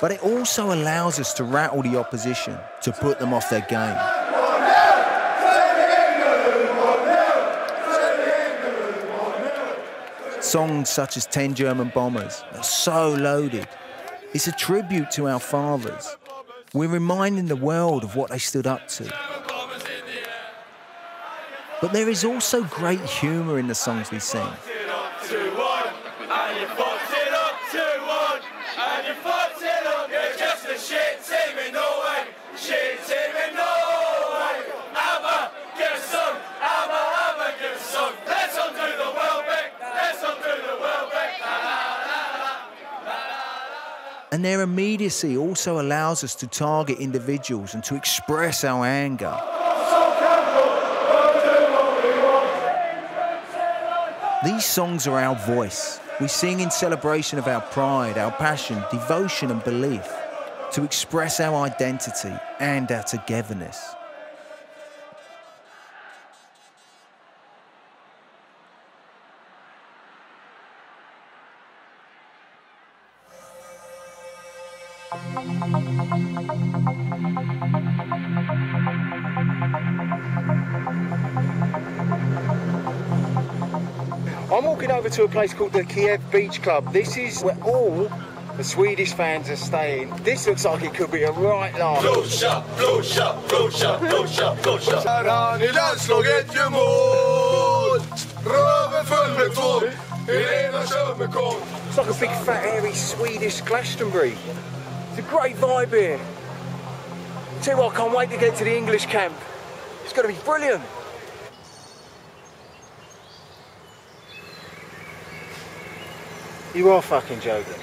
But it also allows us to rattle the opposition, to put them off their game. Songs such as 10 German Bombers are so loaded. It's a tribute to our fathers. We're reminding the world of what they stood up to. But there is also great humour in the songs we sing. And their immediacy also allows us to target individuals and to express our anger. These songs are our voice. We sing in celebration of our pride, our passion, devotion and belief, to express our identity and our togetherness. I'm walking over to a place called the Kiev Beach Club. This is where all the Swedish fans are staying. This looks like it could be a right laugh. Blåsa, blåsa, blåsa, blåsa, blåsa. Här har ni landslaget gör mål. Röven full med tvål. Helena kör med koll. It's like a big fat hairy Swedish Glastonbury. It's a great vibe here. Tell you what, I can't wait to get to the English camp. It's going to be brilliant. You are fucking joking.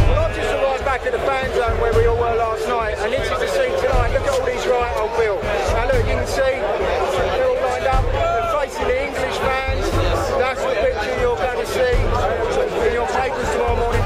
Well, I've just arrived back at the fan zone where we all were last night, and this is the scene tonight. Look at all these right old Bill. Now look, you can see they're all lined up, they're facing the English fans. That's the picture you're going to see in your papers tomorrow morning.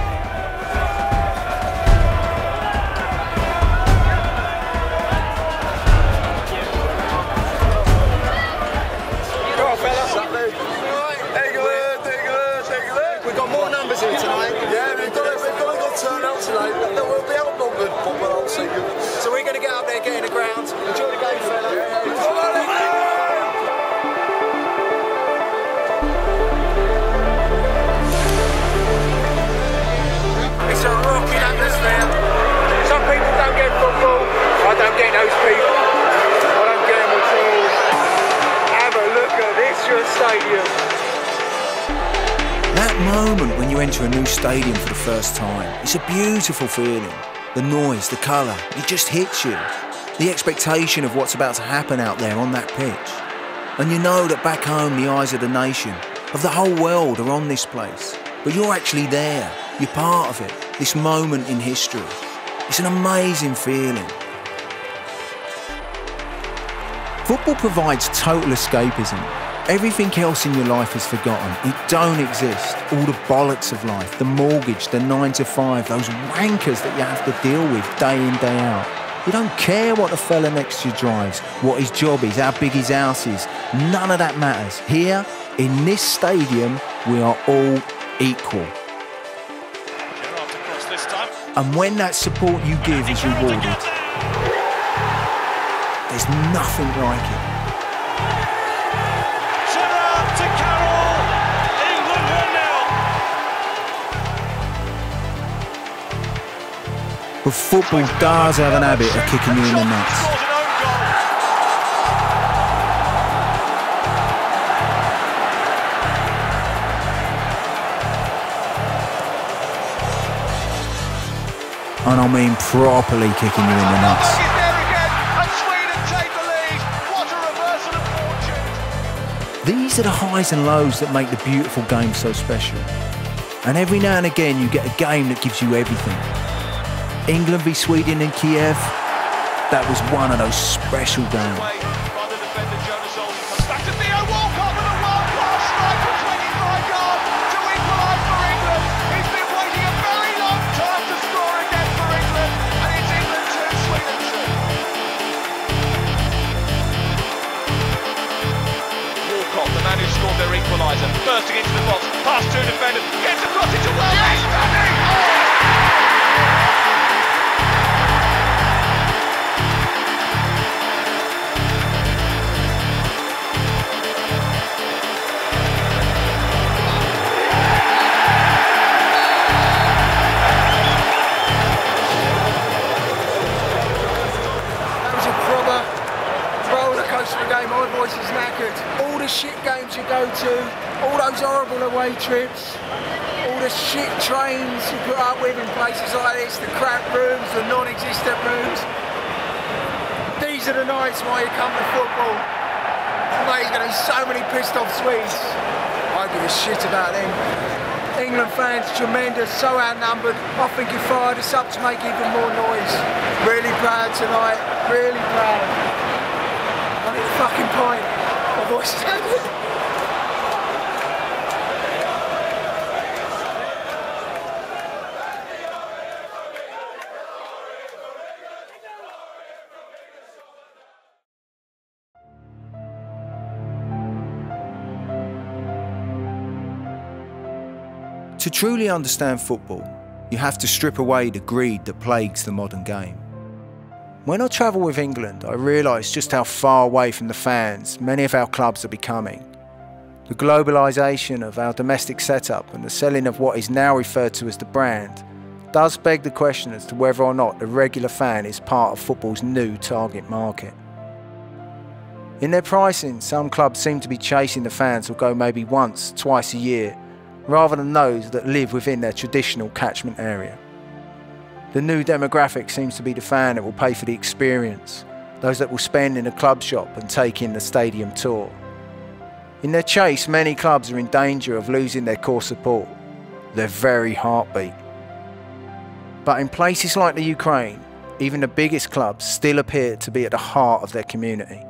We've got more numbers in tonight. Yeah, we've got a good turnout tonight. We'll be outnumbered, but we're all singing. So we're going to get up there, get in the ground, enjoy the game, fella. It's a rocking atmosphere. Some people don't get football. I don't get those people. I don't get them at all. Have a look at this, your stadium. That moment when you enter a new stadium for the first time, it's a beautiful feeling. The noise, the colour, it just hits you. The expectation of what's about to happen out there on that pitch. And you know that back home the eyes of the nation, of the whole world are on this place. But you're actually there, you're part of it, this moment in history. It's an amazing feeling. Football provides total escapism. Everything else in your life is forgotten. It don't exist. All the bollocks of life, the mortgage, the 9 to 5, those wankers that you have to deal with day in, day out. You don't care what the fella next to you drives, what his job is, how big his house is. None of that matters. Here, in this stadium, we are all equal. And when that support you give is rewarded, there's nothing like it. But football does have an habit of kicking you in the nuts. And I mean properly kicking you in the nuts. These are the highs and lows that make the beautiful game so special. And every now and again you get a game that gives you everything. England v Sweden in Kiev, that was one of those special games. The man who scored their equaliser, bursting into the box, past two defenders, gets across it to Welsh. Yes, Danny! shit games you go to, all those horrible away trips, all the shit trains you put up with in places like this, the crap rooms, the non-existent rooms. These are the nights why you come to football. Mate, he's going to be so many pissed off Swedes. I don't give a shit about them. England fans, tremendous, so outnumbered. I think he fired us up to make even more noise. Really proud tonight, really proud. I need a fucking pint. My voice is angry. To truly understand football, you have to strip away the greed that plagues the modern game. When I travel with England, I realise just how far away from the fans many of our clubs are becoming. The globalisation of our domestic setup and the selling of what is now referred to as the brand does beg the question as to whether or not the regular fan is part of football's new target market. In their pricing, some clubs seem to be chasing the fans who'll go maybe once, twice a year, rather than those that live within their traditional catchment area. The new demographic seems to be the fan that will pay for the experience, those that will spend in a club shop and take in the stadium tour. In their chase, many clubs are in danger of losing their core support, their very heartbeat. But in places like the Ukraine, even the biggest clubs still appear to be at the heart of their community.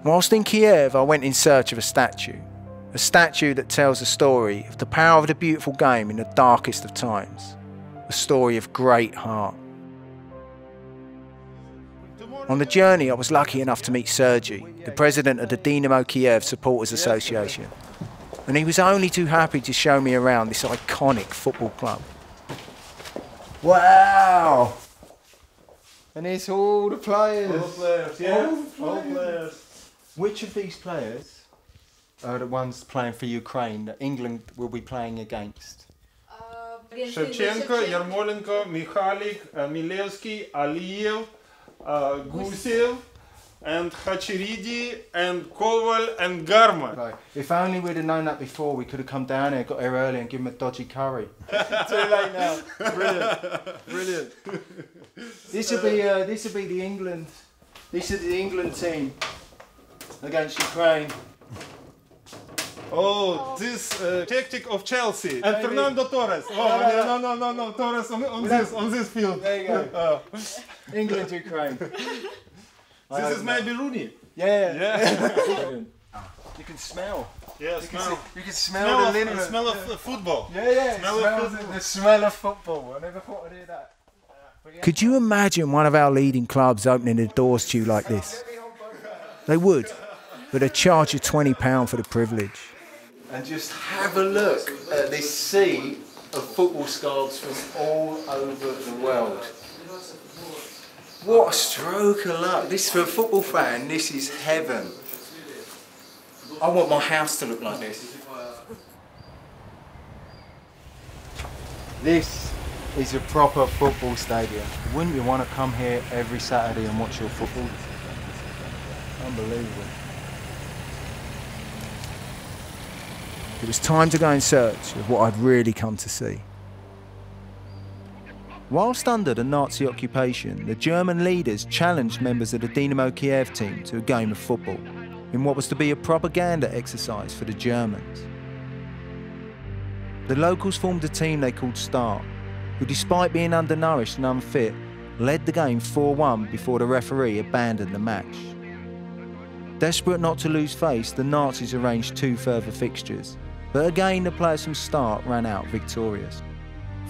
Whilst in Kiev, I went in search of a statue that tells a story of the power of the beautiful game in the darkest of times, a story of great heart. On the journey, I was lucky enough to meet Sergei, the president of the Dynamo Kiev Supporters Association, and he was only too happy to show me around this iconic football club. Wow! And it's all the players. All players, yeah. All players. Which of these players are the ones playing for Ukraine that England will be playing against? Shevchenko, Yarmolenko, Mikhalik, Milevsky, Aliyev, Gusev, and Khacharidi, and Koval, and Garma. Right. If only we'd have known that before, we could have come down here, got here early, and given them a dodgy curry. Too late now. Brilliant, brilliant. This would be the England. This is the England team against Ukraine. Oh, this tactic of Chelsea and Maybe. Fernando Torres. Oh, no, Torres on this field. There you go. England, Ukraine. This is maybe Rooney. Yeah. You can smell. Yeah, You can smell the liniment. The smell of football. Yeah. The smell of football. I never thought I'd hear that. Could you imagine one of our leading clubs opening their doors to you like this? They would, but they'd charge you £20 for the privilege. And just have a look at this sea of football scarves from all over the world. What a stroke of luck. This, for a football fan, this is heaven. I want my house to look like this. This is a proper football stadium. Wouldn't you want to come here every Saturday and watch your football? Unbelievable. It was time to go in search of what I'd really come to see. Whilst under the Nazi occupation, the German leaders challenged members of the Dynamo Kiev team to a game of football in what was to be a propaganda exercise for the Germans. The locals formed a team they called Start, who, despite being undernourished and unfit, led the game 4-1 before the referee abandoned the match. Desperate not to lose face, the Nazis arranged 2 further fixtures, but again the players from Start ran out victorious.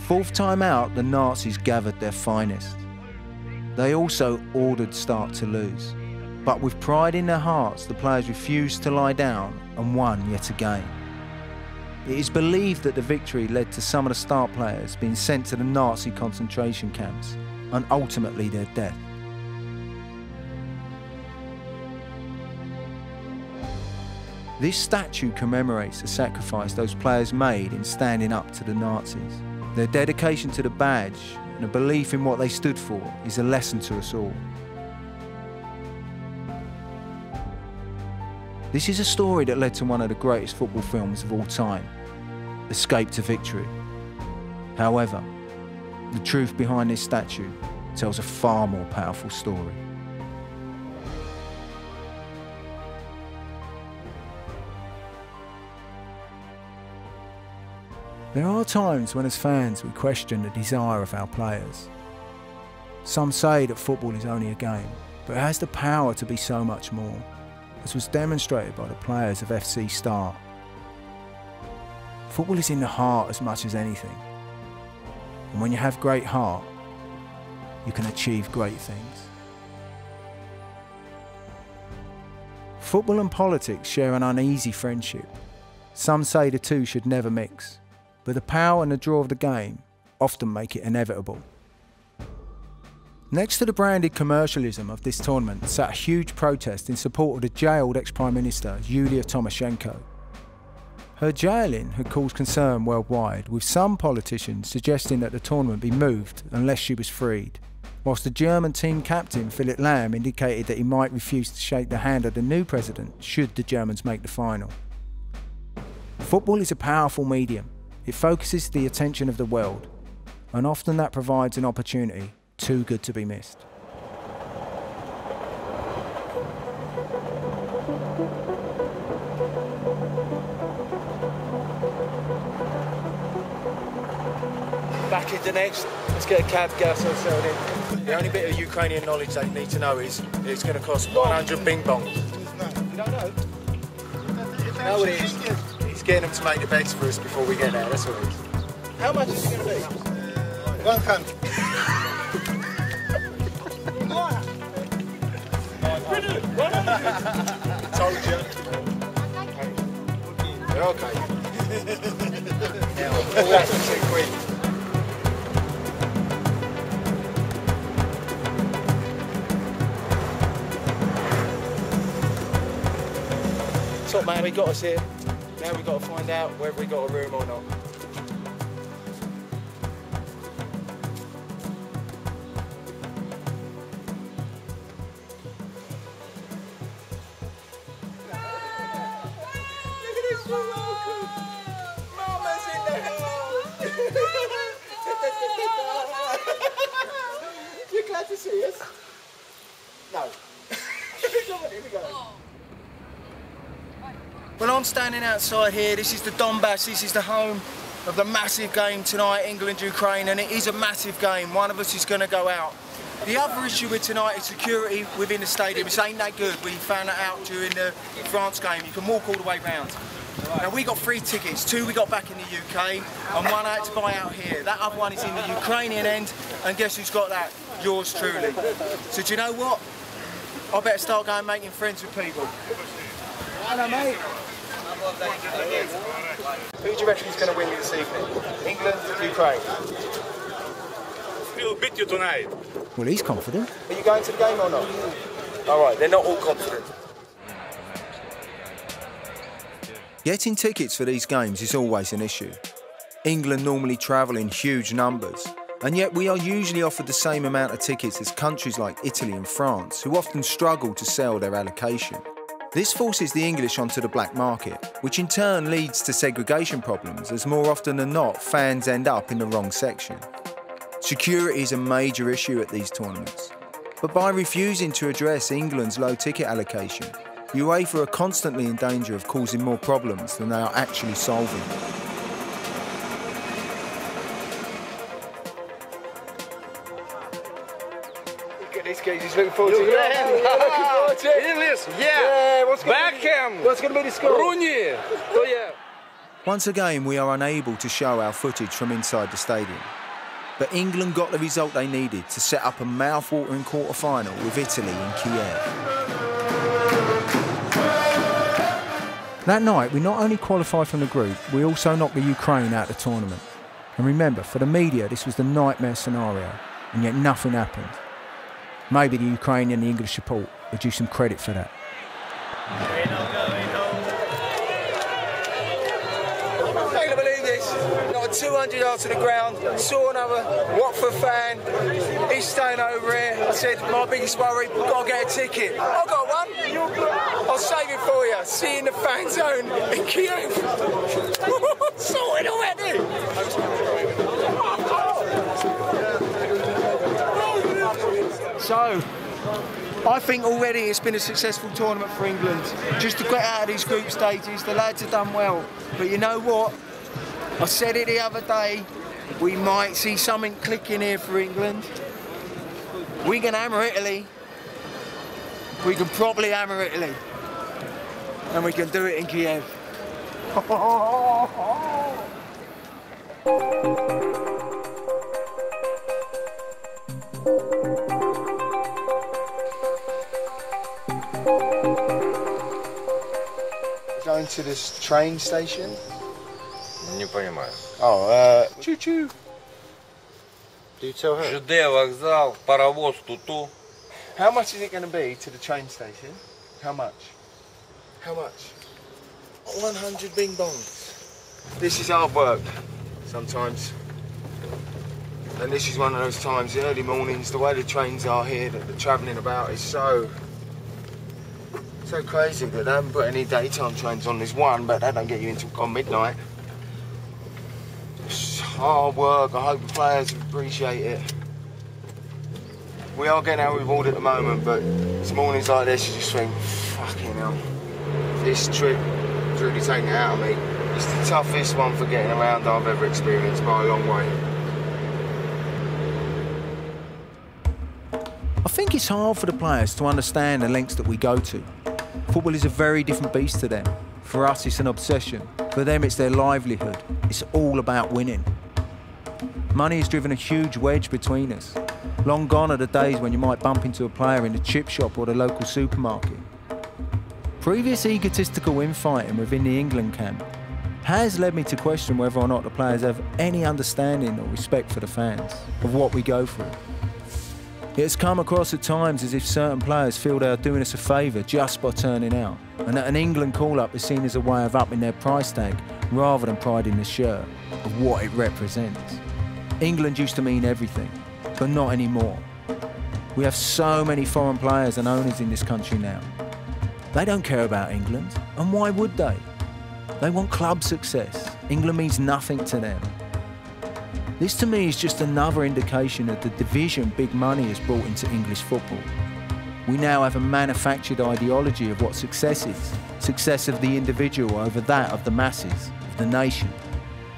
4th time out, the Nazis gathered their finest. They also ordered Start to lose, but with pride in their hearts, the players refused to lie down and won yet again. It is believed that the victory led to some of the Start players being sent to the Nazi concentration camps and ultimately their death. This statue commemorates the sacrifice those players made in standing up to the Nazis. Their dedication to the badge and a belief in what they stood for is a lesson to us all. This is a story that led to one of the greatest football films of all time, Escape to Victory. However, the truth behind this statue tells a far more powerful story. There are times when as fans we question the desire of our players. Some say that football is only a game, but it has the power to be so much more, as was demonstrated by the players of FC Start. Football is in the heart as much as anything. And when you have great heart, you can achieve great things. Football and politics share an uneasy friendship. Some say the two should never mix, but the power and the draw of the game often make it inevitable. Next to the branded commercialism of this tournament sat a huge protest in support of the jailed ex-Prime Minister Yulia Tymoshenko. Her jailing had caused concern worldwide, with some politicians suggesting that the tournament be moved unless she was freed, whilst the German team captain Philipp Lahm indicated that he might refuse to shake the hand of the new president should the Germans make the final. Football is a powerful medium. It focuses the attention of the world, and often that provides an opportunity too good to be missed. Back in Donetsk, let's get a cab, get ourselves settled in. The only bit of Ukrainian knowledge they need to know is it's going to cost 100 bing bong. You don't know? You know what it is? He's getting them to make the beds for us before we get there, that's all it is. How much is it going to be? 100. Told you. You're okay. All that's for 2 quid. Top man, we got us here. Now we've got to find out whether we got a room or not. Mama's in the house! You glad to see us? No. Here we go. Well, I'm standing outside here. This is the Donbass. This is the home of the massive game tonight, England-Ukraine, and it is a massive game. One of us is going to go out. The other issue with tonight is security within the stadium. It ain't that good. We found that out during the France game. You can walk all the way round. Now, we got 3 tickets. 2 we got back in the UK, and 1 I had to buy out here. That other one is in the Ukrainian end, and guess who's got that? Yours truly. So do you know what? I better start going making friends with people. Hello, mate. Who do you reckon is going to win this evening? England, Ukraine? We'll beat you tonight. Well, he's confident. Are you going to the game or not? All right, they're not all confident. Getting tickets for these games is always an issue. England normally travel in huge numbers, and yet we are usually offered the same amount of tickets as countries like Italy and France, who often struggle to sell their allocation. This forces the English onto the black market, which in turn leads to segregation problems, as more often than not, fans end up in the wrong section. Security is a major issue at these tournaments, but by refusing to address England's low ticket allocation, UEFA are constantly in danger of causing more problems than they are actually solving. Look at this guy, he's looking forward to it. Looking forward to it. English, Yeah, what's going Beckham, to be the score? Rooney. Oh yeah. Once again, we are unable to show our footage from inside the stadium. But England got the result they needed to set up a mouth-watering quarter-final with Italy in Kiev. That night, we not only qualified from the group, we also knocked the Ukraine out of the tournament. And remember, for the media, this was the nightmare scenario, and yet nothing happened. Maybe the Ukrainian and the English support are due some credit for that. I can't believe this. Not 200 yards to the ground. Saw another Watford fan. He's staying over here. I said, my biggest worry, we've got to get a ticket. I got one. I'll save it for you. See you in the fan zone in Kiev. Sorted already. So, I think already it's been a successful tournament for England. Just to get out of these group stages, the lads have done well. But you know what? I said it the other day, we might see something clicking here for England. We can hammer Italy. We can probably hammer Italy. And we can do it in Kiev. Going to this train station. Не понимаю. Oh, choo-choo. Do you tell her? ЖД, вокзал, паровоз, туту. How much is it going to be to the train station? How much? How much? 100 bing bongs. This is hard work, sometimes. And this is one of those times, the early mornings, the way the trains are here, that they're travelling about is so crazy that they haven't put any daytime trains on. There's one, but that don't get you until midnight. It's hard work. I hope the players appreciate it. We are getting our reward at the moment, but it's mornings like this you just think, fucking hell. This trip is really taking it out of me. It's the toughest one for getting around I've ever experienced by a long way. I think it's hard for the players to understand the lengths that we go to. Football is a very different beast to them. For us, it's an obsession. For them, it's their livelihood. It's all about winning. Money has driven a huge wedge between us. Long gone are the days when you might bump into a player in the chip shop or the local supermarket. Previous egotistical infighting within the England camp has led me to question whether or not the players have any understanding or respect for the fans of what we go through. It has come across at times as if certain players feel they are doing us a favour just by turning out, and that an England call-up is seen as a way of upping their price tag rather than pride in the shirt of what it represents. England used to mean everything, but not anymore. We have so many foreign players and owners in this country now. They don't care about England, and why would they? They want club success. England means nothing to them. This to me is just another indication of the division big money has brought into English football. We now have a manufactured ideology of what success is. Success of the individual over that of the masses, of the nation.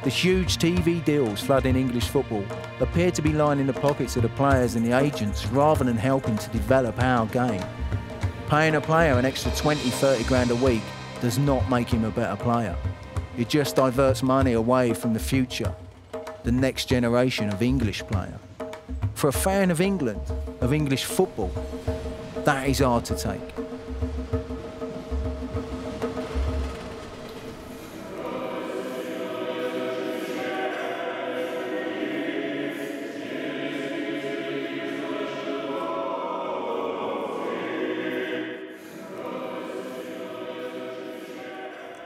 The huge TV deals flooding English football appear to be lining the pockets of the players and the agents rather than helping to develop our game. Paying a player an extra 20, 30 grand a week does not make him a better player. It just diverts money away from the future, the next generation of English player. For a fan of England, of English football, that is hard to take.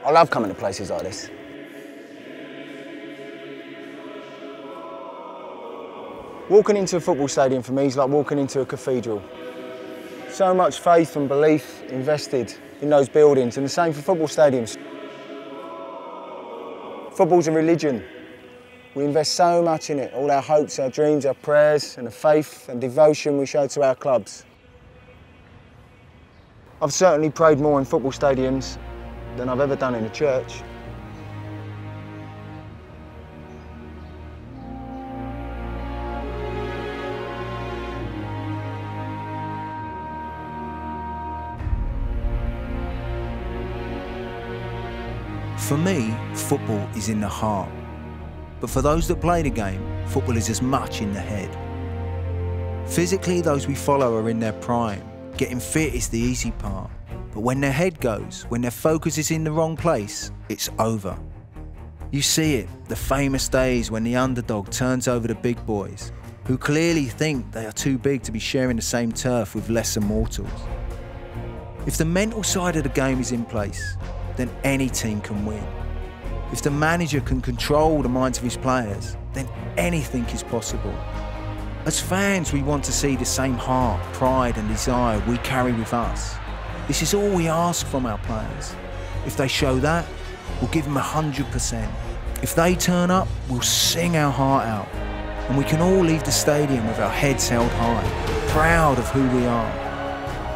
I love coming to places like this. Walking into a football stadium for me is like walking into a cathedral. So much faith and belief invested in those buildings, and the same for football stadiums. Football's a religion. We invest so much in it, all our hopes, our dreams, our prayers, and the faith and devotion we show to our clubs. I've certainly prayed more in football stadiums than I've ever done in a church. For me, football is in the heart. But for those that play the game, football is as much in the head. Physically, those we follow are in their prime. Getting fit is the easy part. But when their head goes, when their focus is in the wrong place, it's over. You see it, the famous days when the underdog turns over the big boys, who clearly think they are too big to be sharing the same turf with lesser mortals. If the mental side of the game is in place, then any team can win. If the manager can control the minds of his players, then anything is possible. As fans, we want to see the same heart, pride and desire we carry with us. This is all we ask from our players. If they show that, we'll give them 100%. If they turn up, we'll sing our heart out. And we can all leave the stadium with our heads held high, proud of who we are.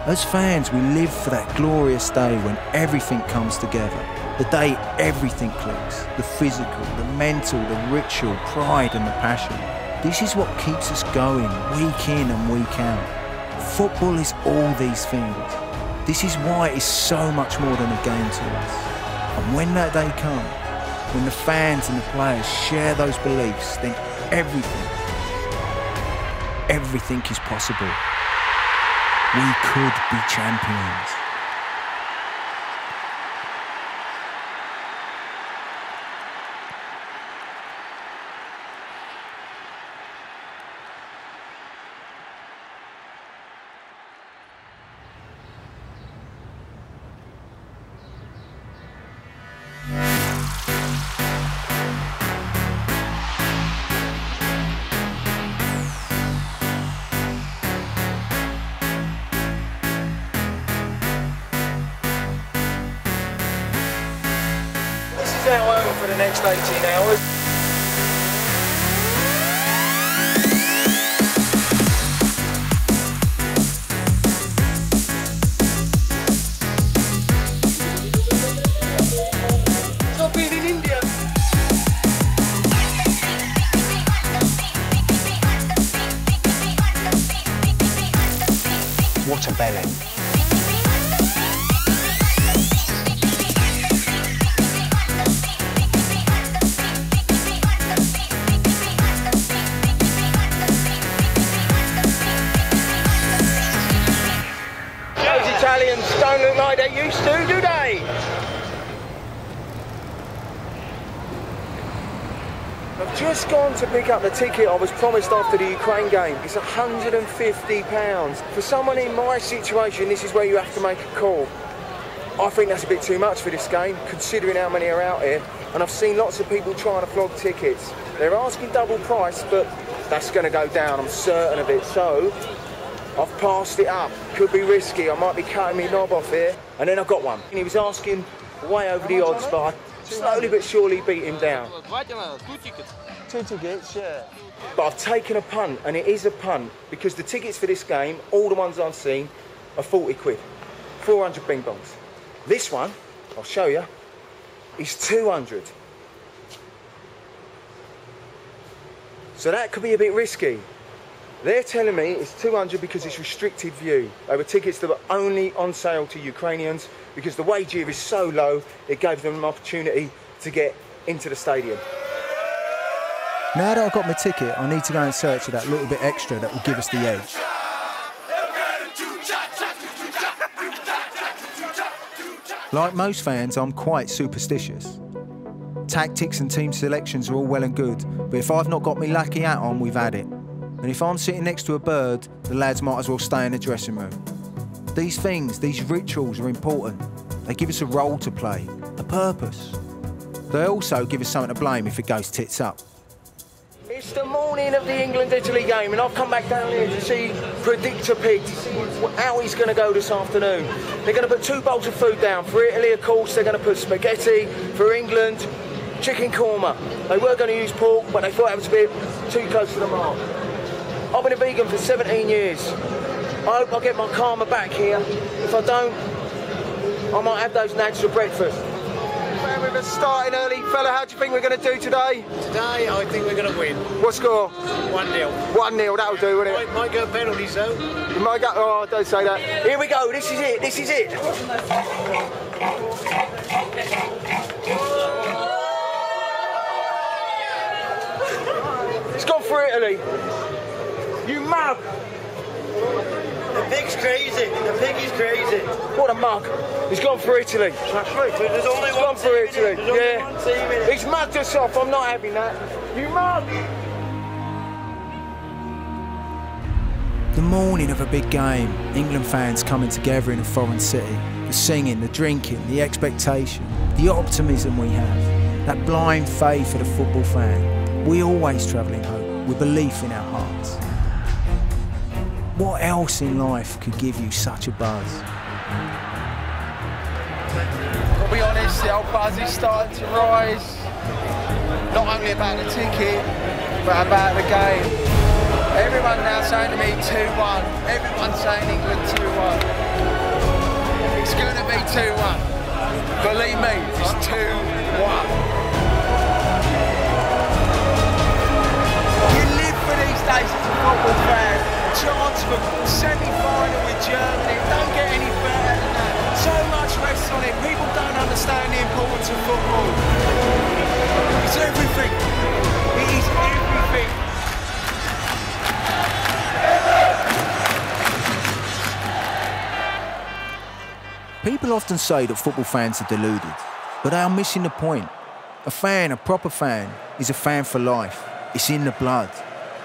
As fans, we live for that glorious day when everything comes together. The day everything clicks. The physical, the mental, the ritual, pride and the passion. This is what keeps us going week in and week out. Football is all these things. This is why it's so much more than a game to us. And when that day comes, when the fans and the players share those beliefs, then everything is possible. We could be champions. Now home for the next 18 hours. Stop being in India. What a belly. Italians don't look like they used to, do they? I've just gone to pick up the ticket I was promised after the Ukraine game. It's £150. For someone in my situation, this is where you have to make a call. I think that's a bit too much for this game, considering how many are out here. And I've seen lots of people trying to flog tickets. They're asking double price, but that's going to go down, I'm certain of it. So I've passed it up. Could be risky. I might be cutting my knob off here. And then I got one. And he was asking way over the odds, but I slowly but surely beat him down. 2 tickets, yeah. But I've taken a punt, and it is a punt, because the tickets for this game, all the ones I've seen, are 40 quid. 400 bing bongs. This one, I'll show you, is 200. So that could be a bit risky. They're telling me it's 200 because it's restricted view. They were tickets that were only on sale to Ukrainians because the wage here is so low, it gave them an opportunity to get into the stadium. Now that I've got my ticket, I need to go and search for that little bit extra that will give us the edge. Like most fans, I'm quite superstitious. Tactics and team selections are all well and good, but if I've not got my lucky hat on, we've had it. And if I'm sitting next to a bird, the lads might as well stay in the dressing room. These things, these rituals are important. They give us a role to play, a purpose. They also give us something to blame if it goes tits up. It's the morning of the England-Italy game, and I've come back down here to see Predictor Pig, to see how he's going to go this afternoon. They're going to put 2 bowls of food down. For Italy, of course, they're going to put spaghetti. For England, chicken korma. They were going to use pork, but they thought it was a bit too close to the mark. I've been a vegan for 17 years. I hope I get my karma back here. If I don't, I might have those nads for breakfast. With us starting early, fella, how do you think we're going to do today? Today, I think we're going to win. What score? 1-0. 1-0, that'll do, won't it? Might go penalties, though. You might go, oh, don't say that. Here we go, this is it, this is it. It's gone for Italy. You mug. The pig's crazy. The pig is crazy. What a mug. He's gone for Italy. That's right, but there's only one gone for Italy. Yeah. He's mugged us off. I'm not having that. You mug. The morning of a big game, England fans coming together in a foreign city. The singing, the drinking, the expectation, the optimism we have. That blind faith of the football fan. We always travel in hope, with belief in our hearts. What else in life could give you such a buzz? the old buzz is starting to rise. Not only about the ticket, but about the game. Everyone now saying to me 2-1. Everyone's saying England 2-1. It's going to be 2-1. Believe me, it's 2-1. You live for these days as a football fan. Chance for semi-final with Germany. Don't get any better than that. So much rests on it. People don't understand the importance of football. It's everything. It is everything. People often say that football fans are deluded, but they are missing the point. A fan, a proper fan, is a fan for life. It's in the blood.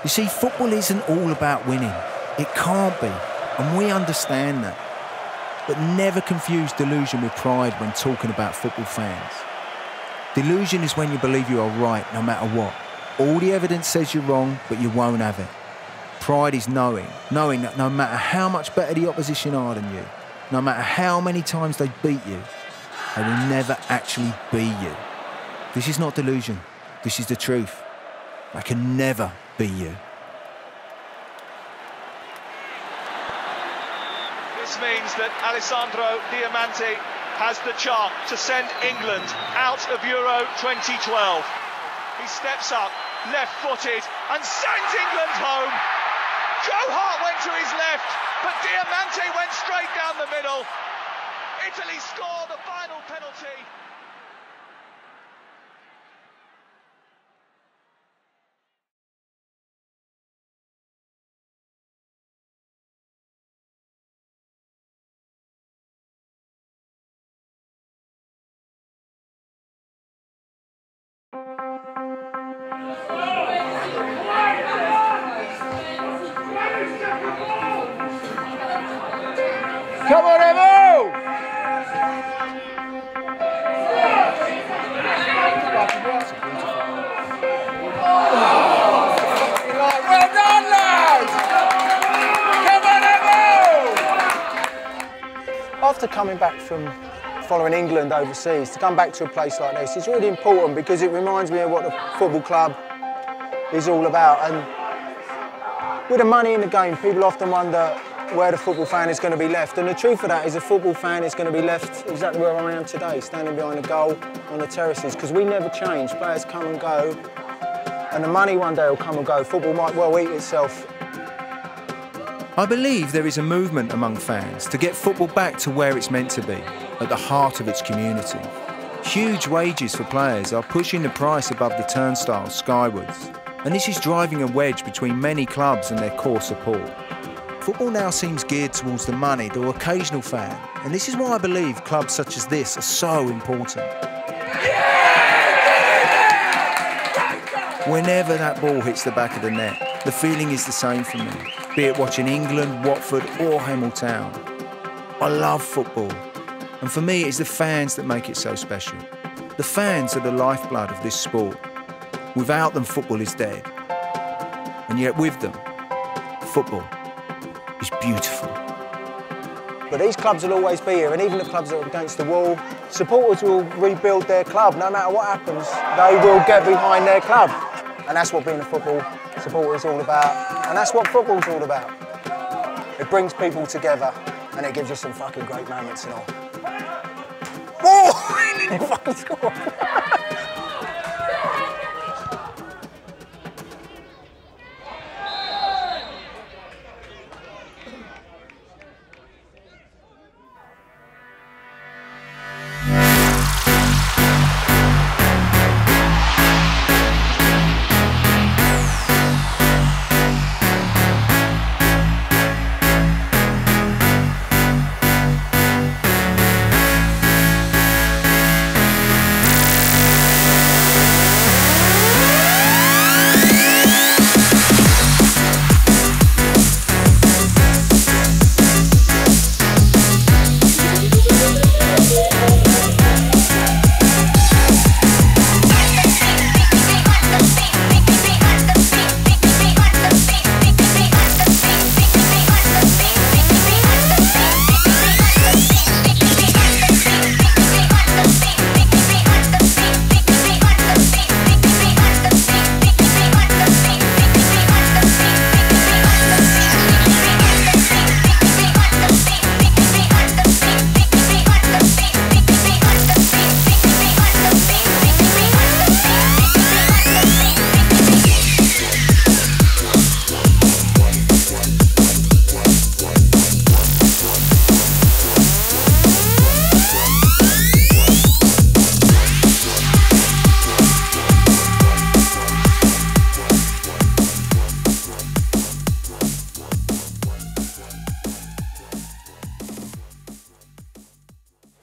You see, football isn't all about winning. It can't be, and we understand that. But never confuse delusion with pride when talking about football fans. Delusion is when you believe you are right no matter what. All the evidence says you're wrong, but you won't have it. Pride is knowing that no matter how much better the opposition are than you, no matter how many times they beat you, they will never actually be you. This is not delusion. This is the truth. They can never be you. This means that Alessandro Diamanti has the chance to send England out of Euro 2012. He steps up, left-footed, and sends England home. Joe Hart went to his left, but Diamanti went straight down the middle. Italy score the final penalty. Come on, Emo! Well done, lads! Come on, Emo! After coming back from following England overseas, to come back to a place like this is really important because it reminds me of what the football club is all about. And with the money in the game, people often wonder where the football fan is going to be left. And the truth of that is a football fan is going to be left exactly where I am today, standing behind a goal on the terraces, because we never change. Players come and go, and the money one day will come and go. Football might well eat itself. I believe there is a movement among fans to get football back to where it's meant to be, at the heart of its community. Huge wages for players are pushing the price above the turnstiles skywards, and this is driving a wedge between many clubs and their core support. Football now seems geared towards the money, the occasional fan, and this is why I believe clubs such as this are so important. Whenever that ball hits the back of the net, the feeling is the same for me, be it watching England, Watford or Hemel Town. I love football, and for me it's the fans that make it so special. The fans are the lifeblood of this sport. Without them, football is dead. And yet with them, football is beautiful. But these clubs will always be here, and even the clubs that are against the wall, supporters will rebuild their club. No matter what happens, they will get behind their club. And that's what being a football supporter is all about. And that's what football's all about. It brings people together, and it gives you some fucking great moments and all. Whoa! You fucking score.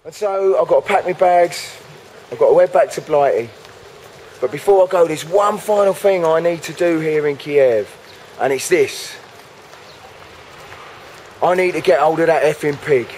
And so I've got to pack my bags, I've got to head back to Blighty. But before I go, there's one final thing I need to do here in Kiev, and it's this. I need to get hold of that effing pig.